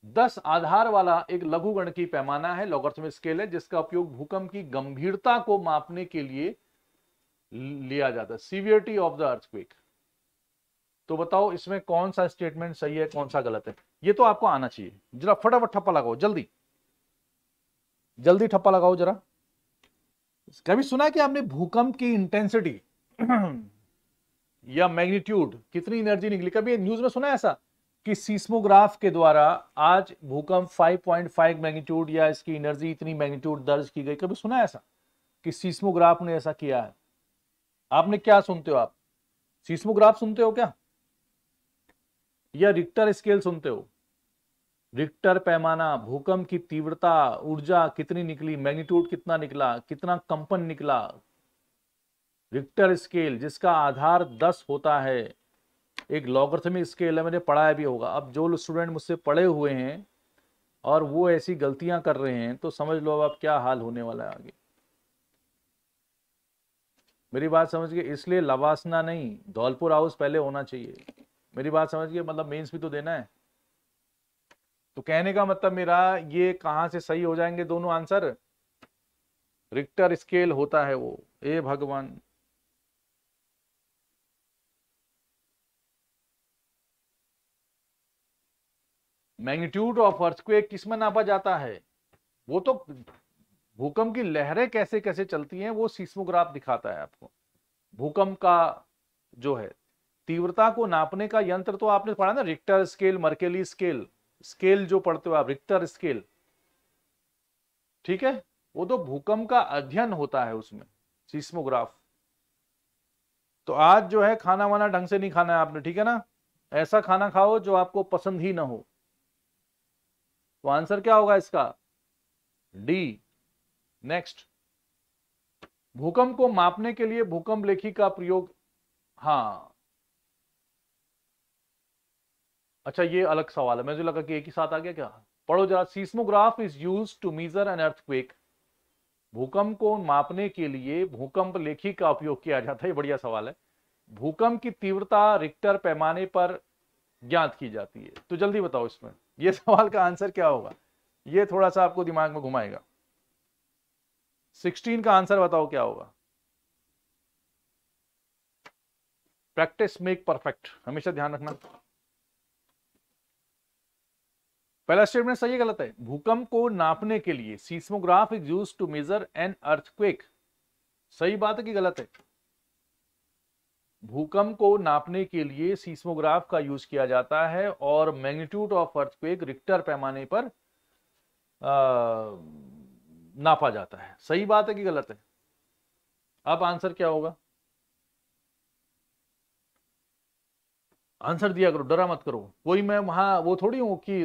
10 आधार वाला एक लघुगणकीय पैमाना है, लॉगरिथमिक स्केल है, जिसका उपयोग भूकंप की गंभीरता को मापने के लिए लिया जाता है, सीवियरिटी ऑफ द अर्थक्वेक। तो बताओ इसमें कौन सा स्टेटमेंट सही है कौन सा गलत है। ये तो आपको आना चाहिए। जरा फटाफट ठप्पा लगाओ, जल्दी जल्दी ठप्पा लगाओ जरा। कभी सुना है कि आपने भूकंप की इंटेंसिटी या मैग्नीट्यूड, कितनी एनर्जी निकली? कभी न्यूज में सुना है ऐसा कि सीस्मोग्राफ के द्वारा आज भूकंप 5.5 मैग्नीट्यूड या इसकी एनर्जी इतनी मैग्नीट्यूड दर्ज की गई? कभी सुना है ऐसा कि सीस्मोग्राफ ने ऐसा किया है? आपने क्या सुनते हो? आप सीस्मोग्राफ सुनते हो क्या, या रिक्टर स्केल सुनते हो? रिक्टर पैमाना, भूकंप की तीव्रता, ऊर्जा कितनी निकली, मैग्नीट्यूड कितना निकला, कितना कंपन निकला। रिक्टर स्केल जिसका आधार 10 होता है, एक लॉगरिथमिक स्केल है, मैंने पढ़ाया भी होगा। अब जो स्टूडेंट मुझसे पढ़े हुए हैं और वो ऐसी गलतियां कर रहे हैं तो समझ लो अब क्या हाल होने वाला है आगे। मेरी बात समझ गए? इसलिए लवासना नहीं, धौलपुर हाउस पहले होना चाहिए। मेरी बात समझ गए? मतलब मेंस भी तो देना है। तो कहने का मतलब मेरा, ये कहां से सही हो जाएंगे दोनों आंसर? रिक्टर स्केल होता है वो। ए भगवान, मैग्नीट्यूड ऑफ अर्थक्वेक किसमें नापा जाता है? वो तो भूकंप की लहरें कैसे कैसे चलती हैं वो सीस्मोग्राफ दिखाता है आपको। भूकंप का जो है तीव्रता को नापने का यंत्र तो आपने पढ़ा ना, Richter scale, Mercalli scale. Scale जो पढ़ते हो आप, रिक्टर स्केल, ठीक है? वो तो भूकंप का अध्ययन होता है उसमें, सीस्मोग्राफ। तो आज जो है खाना वाना ढंग से नहीं खाना है आपने, ठीक है ना? ऐसा खाना खाओ जो आपको पसंद ही ना हो। तो आंसर क्या होगा इसका? डी। नेक्स्ट, भूकंप को मापने के लिए भूकंप लेखी का प्रयोग। हाँ, अच्छा ये अलग सवाल है, मुझे लगा कि एक ही साथ आ गया क्या। पढ़ो जरा। Seismograph is used to measure an earthquake. भूकंप को मापने के लिए भूकंप लेखी का उपयोग किया जाता है। ये बढ़िया सवाल है। भूकंप की तीव्रता रिक्टर पैमाने पर ज्ञात की जाती है। तो जल्दी बताओ इसमें ये सवाल का आंसर क्या होगा? ये थोड़ा सा आपको दिमाग में घुमाएगा। 16 का आंसर बताओ क्या होगा? प्रैक्टिस मेक परफेक्ट, हमेशा ध्यान रखना। पहला स्टेटमेंट सही है गलत है? भूकंप को नापने के लिए seismograph is used to measure an earthquake. सही बात है कि गलत है? भूकंप को नापने के लिए सीस्मोग्राफ का यूज किया जाता है और मैग्नीट्यूड ऑफ अर्थक्वेक रिक्टर पैमाने पर नापा जाता है। सही बात है कि गलत है? अब आंसर क्या होगा? आंसर दिया करो, डरा मत करो। कोई मैं वहां वो थोड़ी हूं कि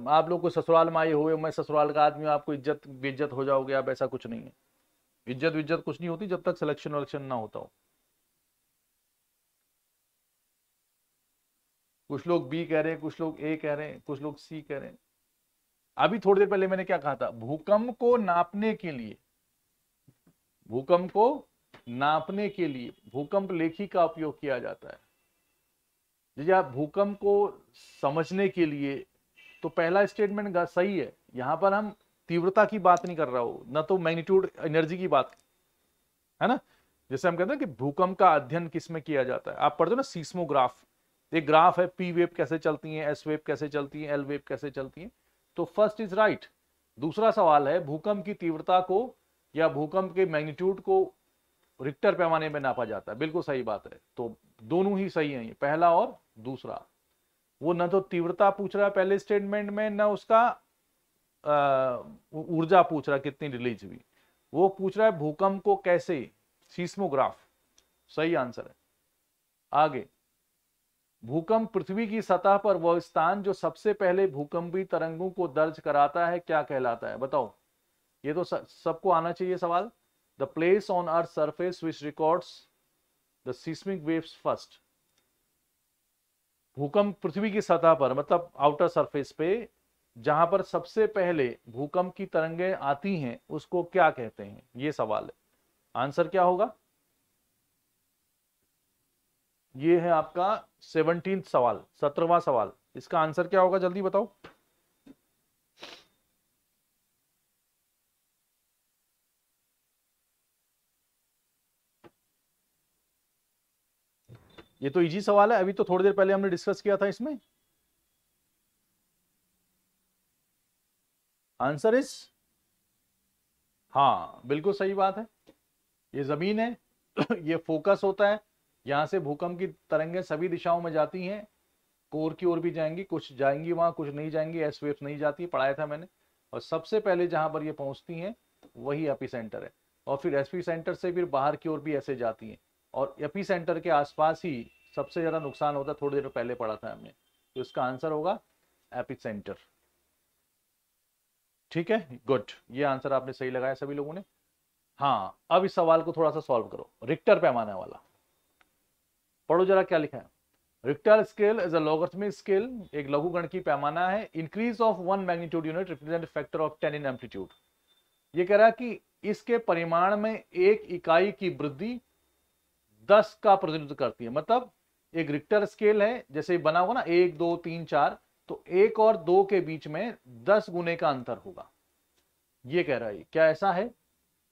आप लोग को ससुराल में आए हुए, मैं ससुराल का आदमी हूं, आपको इज्जत बेइज्जत हो जाओगे आप, ऐसा कुछ नहीं है। इज्जत विज्जत कुछ नहीं होती जब तक सिलेक्शन वलेक्शन ना होता हो। कुछ लोग बी कह रहे हैं, कुछ लोग ए कह रहे हैं, कुछ लोग सी कह रहे हैं। अभी थोड़ी देर पहले मैंने क्या कहा था? भूकंप को नापने के लिए, भूकंप को नापने के लिए भूकंप लेखी का उपयोग किया जाता है। जी आप भूकंप को समझने के लिए, तो पहला स्टेटमेंट सही है। यहां पर हम तीव्रता की बात नहीं कर रहा हूं, ना तो मैग्नीट्यूड एनर्जी की बात है ना। जैसे हम कहते हैं कि भूकंप का अध्ययन किसमें किया जाता है, आप पढ़ते हो ना सीस्मोग्राफ। एक ग्राफ है, पी वेव कैसे चलती है, एस वेव कैसे चलती है, एल वेव कैसे चलती है। तो फर्स्ट इज राइट। दूसरा सवाल है, भूकंप की तीव्रता को या भूकंप के मैग्नीट्यूड को रिक्टर पैमाने में नापा जाता है। बिल्कुल सही बात है। तो दोनों ही सही है, पहला और दूसरा। वो न तो तीव्रता पूछ रहा है पहले स्टेटमेंट में, न उसका ऊर्जा पूछ रहा है कितनी रिलीज हुई। वो पूछ रहा है भूकंप को कैसे, सीस्मोग्राफ। सही आंसर है। आगे, भूकंप पृथ्वी की सतह पर वह स्थान जो सबसे पहले भूकंपी तरंगों को दर्ज कराता है क्या कहलाता है? बताओ। ये तो सबको आना चाहिए सवाल। The place on earth surface which records the seismic waves first. भूकंप पृथ्वी की सतह पर मतलब आउटर सरफेस पे जहां पर सबसे पहले भूकंप की तरंगें आती हैं उसको क्या कहते हैं? ये सवाल है। आंसर क्या होगा? ये है आपका 17वां सवाल, 17वां सवाल। इसका आंसर क्या होगा जल्दी बताओ। ये तो इजी सवाल है, अभी तो थोड़ी देर पहले हमने डिस्कस किया था इसमें। आंसर इज, हाँ बिल्कुल सही बात है। ये जमीन है ये फोकस होता है, यहां से भूकंप की तरंगें सभी दिशाओं में जाती हैं, कोर की ओर भी जाएंगी, कुछ जाएंगी वहां, कुछ नहीं जाएंगी, एस वेव्स नहीं जाती, पढ़ाया था मैंने। और सबसे पहले जहां पर ये पहुंचती हैं वही एपी सेंटर है, और फिर एपी सेंटर से फिर बाहर की ओर भी ऐसे जाती हैं, और एपी सेंटर के आसपास ही सबसे ज्यादा नुकसान होता है, थोड़ी देर पहले पढ़ा था हमने। तो इसका आंसर होगा एपी सेंटर। ठीक है, गुड, ये आंसर आपने सही लगाया सभी लोगों ने। हाँ, अब इस सवाल को थोड़ा सा सॉल्व करो, रिक्टर पैमाने वाला पढ़ो जरा क्या लिखा है। Richter scale is a logarithmic scale, एक लघुगणकीय पैमाना है। Increase of 1 magnitude unit represent factor of 10 in amplitude. ये कह रहा है कि इसके परिमाण में एक इकाई की वृद्धि 10 का प्रतिनिधित्व करती है। मतलब एक रिक्टर स्केल है, जैसे बना होगा ना 1 2 3 4, तो 1 और 2 के बीच में 10 गुने का अंतर होगा, ये कह रहा है। क्या ऐसा है?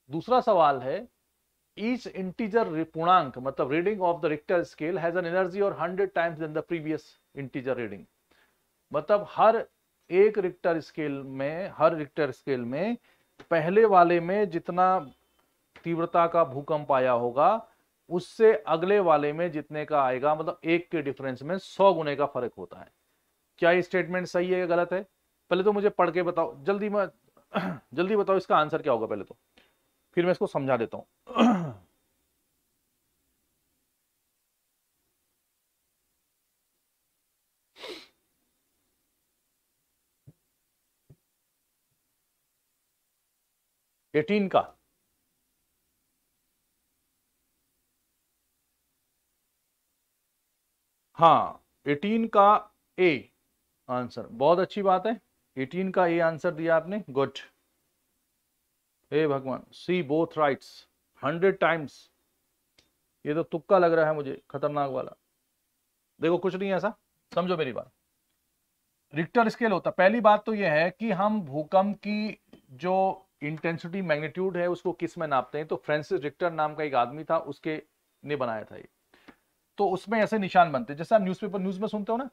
दूसरा सवाल है, ईच इंटीजर पूर्णांक मतलब reading of the Richter scale has an energy और 100 times than the previous integer reading. मतलब हर रिक्टर स्केल में पहले वाले में जितना तीव्रता का भूकंप आया होगा, उससे अगले वाले में जितने का आएगा, मतलब 1 के डिफरेंस में 100 गुने का फर्क होता है। क्या ये स्टेटमेंट सही है या गलत है? पहले तो मुझे पढ़ के बताओ, जल्दी बताओ इसका आंसर क्या होगा पहले तो, फिर मैं इसको समझा देता हूं। 18 का, हाँ 18 का ए आंसर, बहुत अच्छी बात है, 18 का ए आंसर दिया आपने, गुड। हे भगवान, सी बोथ राइट्स 100 टाइम्स, ये तो तुक्का लग रहा है मुझे, खतरनाक वाला। देखो कुछ नहीं है ऐसा, समझो मेरी बात। रिक्टर स्केल होता, पहली बात तो यह है कि हम भूकंप की जो इंटेंसिटी मैग्नीट्यूड है उसको किस में नापते हैं, तो फ्रांसिस रिक्टर नाम का एक आदमी था, उसके ने बनाया था ये। तो उसमें ऐसे निशान बनते, जैसे आप न्यूज में सुनते हो ना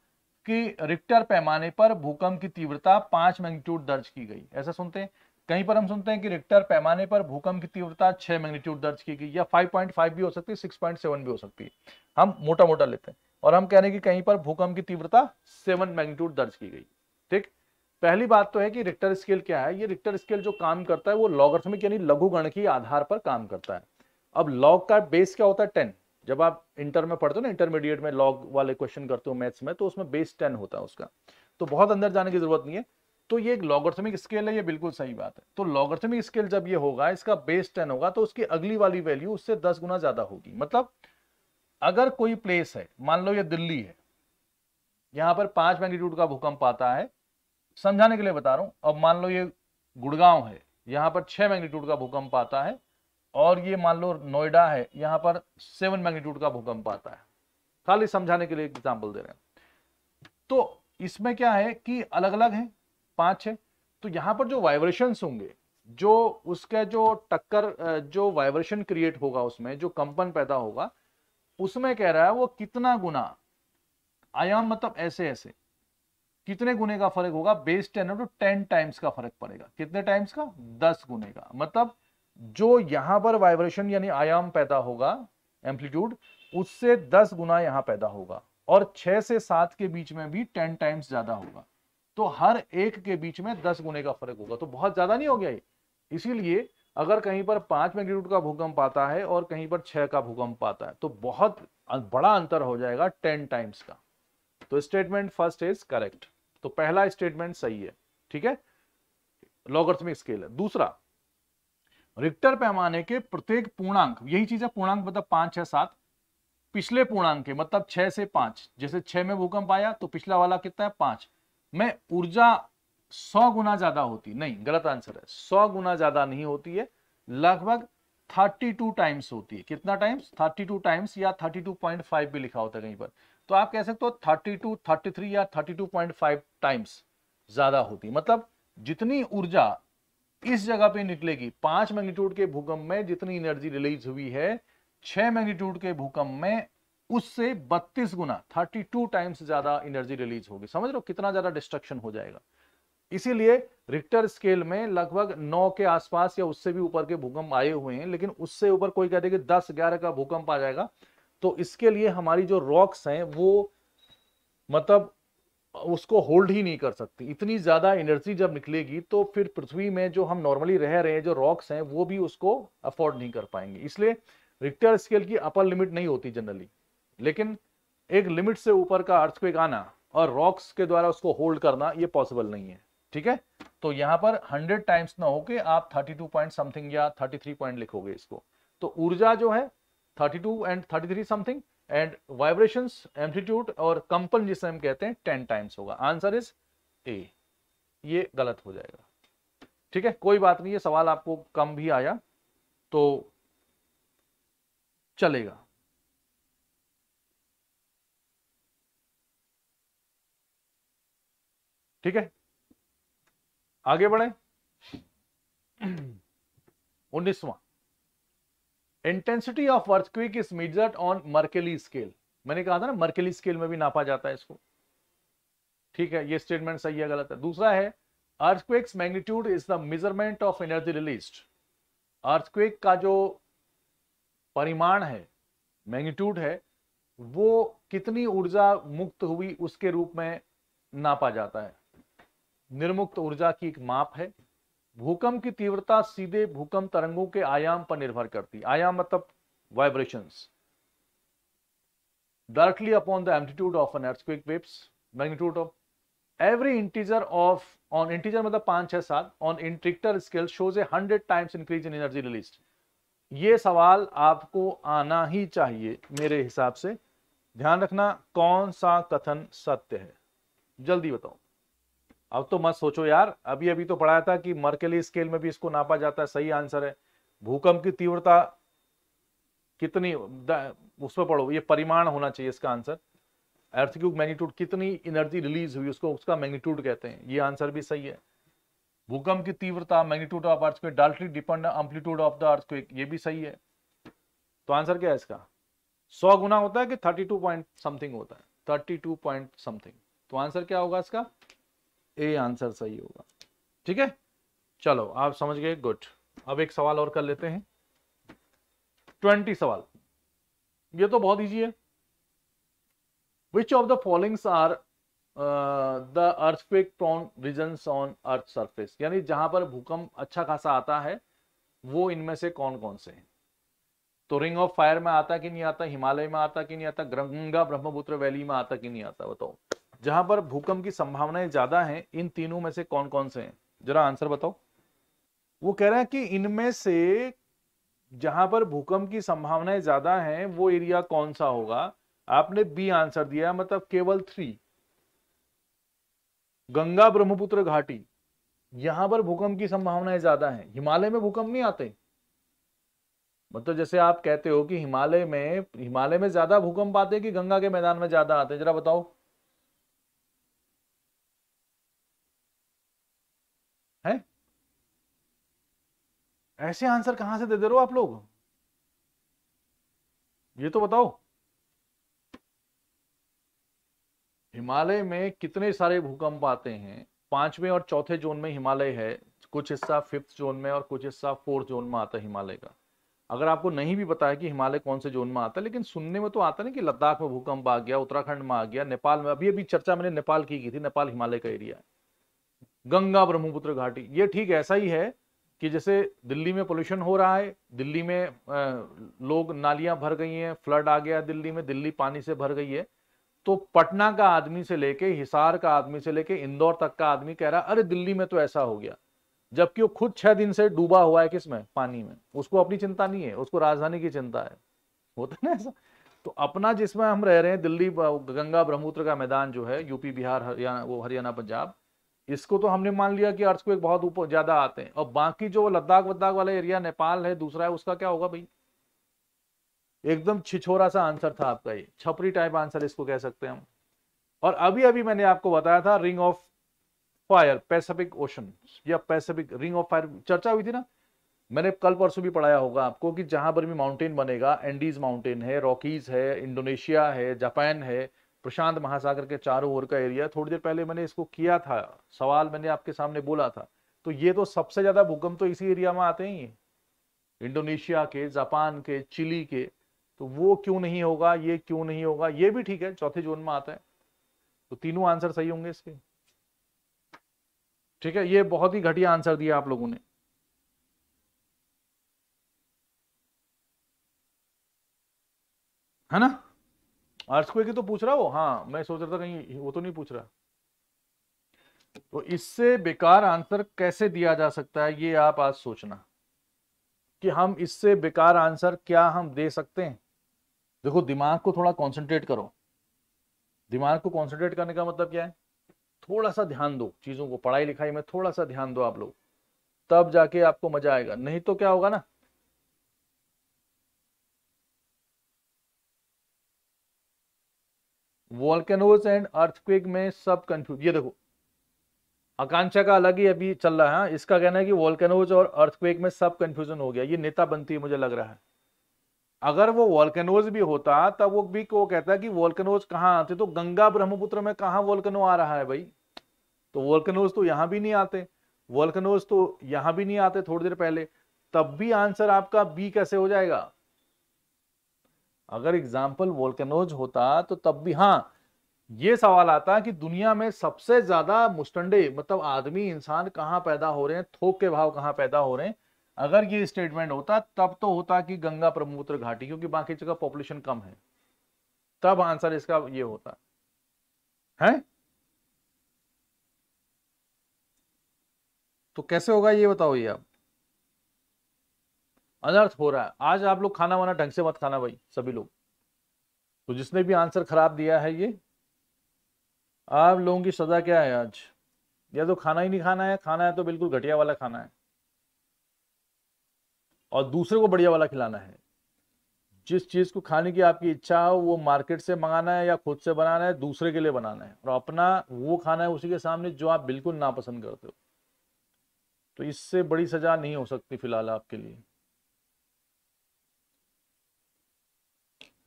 कि रिक्टर पैमाने पर भूकंप की तीव्रता 5 मैग्नीट्यूड दर्ज की गई, ऐसा सुनते हैं। कहीं पर हम सुनते हैं कि रिक्टर पैमाने पर भूकंप की तीव्रता 6 मैग्नीट्यूड दर्ज की गई, या 5.5 भी हो सकती है, 6.7 भी हो सकती है, हम मोटा मोटा लेते हैं। और हम कह रहे हैं कि कहीं पर भूकंप की तीव्रता 7 मैग्नीट्यूड दर्ज की गई। ठीक, पहली बात तो है कि रिक्टर स्केल क्या है। ये रिक्टर स्केल जो काम करता है वो लॉगरिथमिक यानी लघुगणकीय आधार पर काम करता है। अब लॉग का बेस क्या होता है? 10। जब आप इंटर में पढ़ते हो ना, इंटरमीडिएट में लॉग वाले क्वेश्चन करते हो मैथ्स में, तो उसमें बेस 10 होता है उसका, तो बहुत अंदर जाने की जरूरत नहीं है। तो ये एक लॉगरिथमिक स्केल है, ये बिल्कुल सही बात है। तो लॉगरिथमिक स्केल जब ये होगा, इसका बेस 10 होगा, तो उसकी अगली वाली वैल्यू उससे 10 गुना ज्यादा होगी। मतलब अगर कोई प्लेस है, मान लो ये दिल्ली है, यहां पर 5 मैग्नीट्यूड का भूकंप आता है, समझाने के लिए बता रहा हूं। अब मान लो ये गुड़गांव है, यहां पर 6 मैग्नीट्यूड का भूकंप आता है, और ये मान लो नोएडा है, यहां पर 7 मैग्नीट्यूड का भूकंप आता है, खाली समझाने के लिए एग्जांपल दे रहे हैं। तो इसमें क्या है कि अलग अलग है 5-6, तो यहां पर जो वाइब्रेशंस होंगे, जो उसका जो टक्कर जो वाइब्रेशन क्रिएट होगा, उसमें जो कंपन पैदा होगा, उसमें कह रहा है वो कितना गुना, आयाम मतलब ऐसे ऐसे कितने गुने का फर्क होगा, बेस 10 है तो 10 टाइम्स का फर्क पड़ेगा। कितने टाइम्स का? 10 गुने का। मतलब जो यहां पर वाइब्रेशन यानी आयाम पैदा होगा, एम्पलीट्यूड, उससे 10 गुना यहां पैदा होगा, और 6 से 7 के बीच में भी 10 टाइम्स ज्यादा होगा। तो हर एक के बीच में 10 गुने का फर्क होगा, तो बहुत ज्यादा नहीं हो गया ये। इसीलिए अगर कहीं पर 5 मैग्नीट्यूड का भूकंप आता है और कहीं पर 6 का भूकंप आता है, तो बहुत बड़ा अंतर हो जाएगा 10 टाइम्स का। तो स्टेटमेंट फर्स्ट इज करेक्ट, तो पहला स्टेटमेंट सही है। ठीक है, लॉगरिथमिक स्केल है। दूसरा, रिक्टर पैमाने के प्रत्येक पूर्णांक, यही चीज है पूर्णांक मतलब 5 6 7, पिछले पूर्णांक के मतलब 6 से 5, जैसे 6 में भूकंप आया तो पिछला वाला कितना है? 5 में ऊर्जा 100 गुना ज्यादा होती, नहीं गलत आंसर है, 100 गुना ज्यादा नहीं होती है, लगभग 32 टाइम्स होती है। कितना टाइम्स? 32 टाइम्स, या 32.5 भी लिखा होता है कहीं पर, तो आप कह सकते हो 32 33 या 32.5 टाइम्स ज्यादा होती। मतलब जितनी ऊर्जा इस जगह पे निकलेगी, 5 मैग्नीट्यूड के भूकंप में जितनी एनर्जी रिलीज हुई है 6 मैग्नीट्यूड के भूकंप में, उससे 32 गुना 32 टाइम्स ज्यादा एनर्जी रिलीज होगी। समझ रहे हो कितना ज्यादा डिस्ट्रक्शन हो जाएगा। इसीलिए रिक्टर स्केल में लगभग 9 के आसपास या उससे भी ऊपर के भूकंप आए हुए हैं, लेकिन उससे ऊपर कोई कहते हैं कि 10-11 का भूकंप आ जाएगा। तो इसके लिए हमारी जो रॉक्स हैं वो मतलब उसको होल्ड ही नहीं कर सकती। इतनी ज्यादा एनर्जी जब निकलेगी तो फिर पृथ्वी में जो हम नॉर्मली रह रहे हैं जो रॉक्स हैं वो भी उसको अफोर्ड नहीं कर पाएंगे। इसलिए रिक्टर स्केल की अपर लिमिट नहीं होती जनरली, लेकिन एक लिमिट से ऊपर का अर्थक्वेक आना और रॉक्स के द्वारा उसको होल्ड करना ये पॉसिबल नहीं है। ठीक है, तो यहां पर 100 टाइम्स ना होके आप 32 पॉइंट समथिंग या 33 पॉइंट लिखोगे इसको। तो ऊर्जा जो है 32 and 33 something, and vibrations, amplitude और कंपन जिसे हम कहते हैं 10 टाइम्स होगा। Answer is a. ये गलत हो जाएगा। ठीक है, कोई बात नहीं, ये सवाल आपको कम भी आया तो चलेगा। ठीक है, आगे बढ़े। 19वां, intensity of earthquake is measured on Mercalli scale. मैंने कहा था ना मर्केली स्केल में भी नापा जाता है इसको। ठीक है, ये स्टेटमेंट सही है गलत है। दूसरा है earthquakes magnitude is the measurement of energy released. Earthquake का जो परिमाण है, मैग्नीट्यूड है, वो कितनी ऊर्जा मुक्त हुई उसके रूप में नापा जाता है। निर्मुक्त ऊर्जा की एक माप है। भूकंप की तीव्रता सीधे भूकंप तरंगों के आयाम पर निर्भर करती है। आयाम मतलब vibrations. Directly upon the amplitude of an earthquake waves, magnitude of every integer of, on integer मतलब 5, 6, 7 on in Richter scale shows A 100 times increase in energy released. ये सवाल आपको आना ही चाहिए मेरे हिसाब से। ध्यान रखना कौन सा कथन सत्य है, जल्दी बताओ। अब तो मत सोचो यार, अभी अभी तो पढ़ाया था कि मर्केली स्केल में भी इसको नापा जाता है। सही आंसर है भूकंप की तीव्रता कितनी, उस पर पढ़ो, ये परिमाण होना चाहिए इसका आंसर। अर्थक्वेक मैग्नीट्यूड कितनी एनर्जी रिलीज हुई उसको, उसका मैग्नीट्यूड कहते हैं। ये आंसर भी सही है। भूकंप की तीव्रता magnitude of earthquake directly depend amplitude of the earthquake, ये भी सही है। तो आंसर क्या है इसका? 100 गुना होता है कि 32 पॉइंट समथिंग होता है? 32 पॉइंट समथिंग। तो आंसर क्या होगा इसका? ए आंसर सही होगा। ठीक है, चलो आप समझ गए, गुड। अब एक सवाल और कर लेते हैं। 20 सवाल, ये तो बहुत इजी है। Which of the followings are the earthquake prone regions on earth surface, यानी जहां पर भूकंप अच्छा खासा आता है वो इनमें से कौन कौन से हैं? तो रिंग ऑफ फायर में आता कि नहीं आता, हिमालय में आता कि नहीं आता, गंगा ब्रह्मपुत्र वैली में आता कि नहीं आता? बताओ, जहां पर भूकंप की संभावनाएं ज्यादा हैं इन तीनों में से कौन कौन से हैं? जरा आंसर बताओ। वो कह रहे हैं कि इनमें से जहां पर भूकंप की संभावनाएं ज्यादा हैं वो एरिया कौन सा होगा? आपने बी आंसर दिया, मतलब केवल 3, गंगा ब्रह्मपुत्र घाटी, यहां पर भूकंप की संभावनाएं ज्यादा हैं। हिमालय में भूकंप नहीं आते। मतलब जैसे आप कहते हो कि हिमालय में ज्यादा भूकंप आते हैं कि गंगा के मैदान में ज्यादा आते हैं, जरा बताओ। है ऐसे आंसर कहां से दे रहे हो आप लोग? ये तो बताओ। हिमालय में कितने सारे भूकंप आते हैं? 5वें और 4थे जोन में हिमालय है, कुछ हिस्सा 5th जोन में और कुछ हिस्सा 4th जोन में आता है हिमालय का। अगर आपको नहीं भी पता है कि हिमालय कौन से जोन में आता है, लेकिन सुनने में तो आता नहीं कि लद्दाख में भूकंप आ गया, उत्तराखंड में आ गया, नेपाल में, अभी अभी चर्चा मैंने नेपाल की थी, नेपाल हिमालय का एरिया है। गंगा ब्रह्मपुत्र घाटी, ये ठीक ऐसा ही है कि जैसे दिल्ली में पोल्यूशन हो रहा है, दिल्ली में लोग, नालियां भर गई हैं, फ्लड आ गया दिल्ली में, दिल्ली पानी से भर गई है। तो पटना का आदमी से लेके, हिसार का आदमी से लेके इंदौर तक का आदमी कह रहा अरे दिल्ली में तो ऐसा हो गया, जबकि वो खुद 6 दिन से डूबा हुआ है किसमें? पानी में। उसको अपनी चिंता नहीं है, उसको राजधानी की चिंता है। होता है ना ऐसा। तो अपना जिसमें हम रह रहे हैं दिल्ली, गंगा ब्रह्मपुत्र का मैदान जो है, यूपी बिहार हरियाणा, वो हरियाणा पंजाब, इसको तो हमने मान लिया कि अर्थक्वेक बहुत ऊपर ज्यादा आते हैं। और बाकी जो लद्दाख वद्दाख वाला एरिया, नेपाल है दूसरा है, उसका क्या होगा भाई? एकदम छिछोरा सा आंसर था आपका, ये छपरी टाइप आंसर इसको कह सकते हैं हम। और अभी अभी मैंने आपको बताया था ring of fire, Pacific ocean या पैसिफिक रिंग ऑफ फायर, चर्चा हुई थी ना। मैंने कल परसों भी पढ़ाया होगा आपको कि जहां पर भी माउंटेन बनेगा, एंडीज माउंटेन है, रॉकीज है, इंडोनेशिया है, जापान है, प्रशांत महासागर के चारों ओर का एरिया। थोड़ी देर पहले मैंने इसको किया था सवाल, मैंने आपके सामने बोला था, तो ये तो सबसे ज्यादा भूकंप तो इसी एरिया में आते हैं, इंडोनेशिया के, जापान के, चिली के। तो वो क्यों नहीं होगा, ये क्यों नहीं होगा, ये भी ठीक है, चौथे जोन में आता है। तो तीनों आंसर सही होंगे इसके। ठीक है, ये बहुत ही घटिया आंसर दिया आप लोगों ने, है ना। अर्थक्वेक की तो पूछ रहा हो, हाँ मैं सोच रहा था कहीं वो तो नहीं पूछ रहा। तो इससे बेकार आंसर कैसे दिया जा सकता है, ये आप आज सोचना कि हम इससे बेकार आंसर क्या हम दे सकते हैं। देखो दिमाग को थोड़ा कंसंट्रेट करो। दिमाग को कंसंट्रेट करने का मतलब क्या है, थोड़ा सा ध्यान दो चीजों को, पढ़ाई लिखाई में थोड़ा सा ध्यान दो आप लोग, तब जाके आपको मजा आएगा। नहीं तो क्या होगा ना, वोल्केनोज एंड अर्थक्वेक में सब कंफ्यूज। ये देखो आकांक्षा का अलग ही अभी चल रहा है, इसका कहना है कि वोल्केनोज और अर्थक्वेक में सब कंफ्यूजन हो गया। ये नेता बनती है मुझे लग रहा है। अगर वो वोल्केनोज भी होता तब वो भी को कहता है कि वोल्केनोज कहाँ आते, तो गंगा ब्रह्मपुत्र में कहाँ वोल्केनो आ रहा है भाई। तो वोल्केनोज तो यहां भी नहीं आते, वोल्केनोज तो यहां भी नहीं आते थोड़ी देर पहले, तब भी आंसर आपका बी कैसे हो जाएगा। अगर एग्जाम्पल वोल्केनोज होता तो तब भी हाँ, ये सवाल आता कि दुनिया में सबसे ज्यादा मुस्टंडे मतलब आदमी इंसान कहां पैदा हो रहे हैं, थोक के भाव कहां पैदा हो रहे हैं। अगर ये स्टेटमेंट होता तब तो होता कि गंगा ब्रह्मपुत्र घाटी, क्योंकि बाकी जगह पॉपुलेशन कम है, तब आंसर इसका ये होता है। तो कैसे होगा ये बताओ, ये आप अनर्थ हो रहा है। आज आप लोग खाना वाना ढंग से मत खाना भाई सभी लोग। तो जिसने भी आंसर खराब दिया है, ये आप लोगों की सजा क्या है आज, या तो खाना ही नहीं खाना है, खाना है तो बिल्कुल घटिया वाला खाना है और दूसरे को बढ़िया वाला खिलाना है। जिस चीज को खाने की आपकी इच्छा हो वो मार्केट से मंगाना है या खुद से बनाना है, दूसरे के लिए बनाना है, और अपना वो खाना है उसी के सामने जो आप बिल्कुल नापसंद करते हो। तो इससे बड़ी सजा नहीं हो सकती फिलहाल आपके लिए,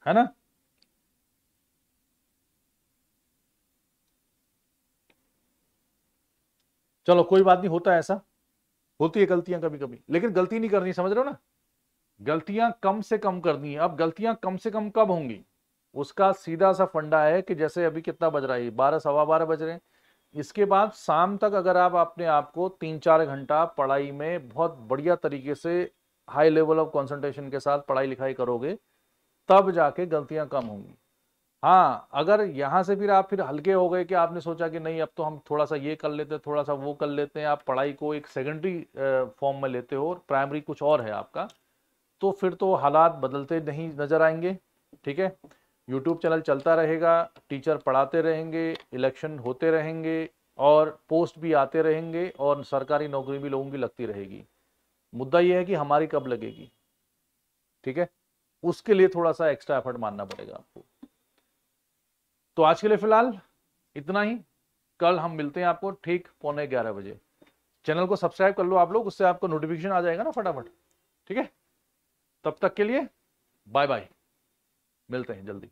है ना। चलो कोई बात नहीं, होता है ऐसा, होती है गलतियां कभी कभी, लेकिन गलती नहीं करनी, समझ रहे हो ना। गलतियां कम से कम करनी है। अब गलतियां कम से कम कब होंगी, उसका सीधा सा फंडा है कि जैसे अभी कितना बज रहा है, 12 सवा 12 बज रहे हैं। इसके बाद शाम तक अगर आप अपने आप को 3-4 घंटा पढ़ाई में बहुत बढ़िया तरीके से हाई लेवल ऑफ कंसंट्रेशन के साथ पढ़ाई लिखाई करोगे, तब जाके गलतियां कम होंगी। हाँ अगर यहां से फिर आप फिर हल्के हो गए कि आपने सोचा कि नहीं अब तो हम थोड़ा सा ये कर लेते हैं, थोड़ा सा वो कर लेते हैं, आप पढ़ाई को एक सेकेंडरी फॉर्म में लेते हो और प्राइमरी कुछ और है आपका, तो फिर तो हालात बदलते नहीं नजर आएंगे। ठीक है, यूट्यूब चैनल चलता रहेगा, टीचर पढ़ाते रहेंगे, इलेक्शन होते रहेंगे और पोस्ट भी आते रहेंगे और सरकारी नौकरी भी लोगों की लगती रहेगी। मुद्दा यह है कि हमारी कब लगेगी। ठीक है, उसके लिए थोड़ा सा एक्स्ट्रा एफर्ट मानना पड़ेगा आपको। तो आज के लिए फिलहाल इतना ही, कल हम मिलते हैं आपको ठीक 11:15 बजे। चैनल को सब्सक्राइब कर लो आप लोग, उससे आपको नोटिफिकेशन आ जाएगा ना फटाफट। ठीक है, तब तक के लिए बाय बाय, मिलते हैं जल्दी।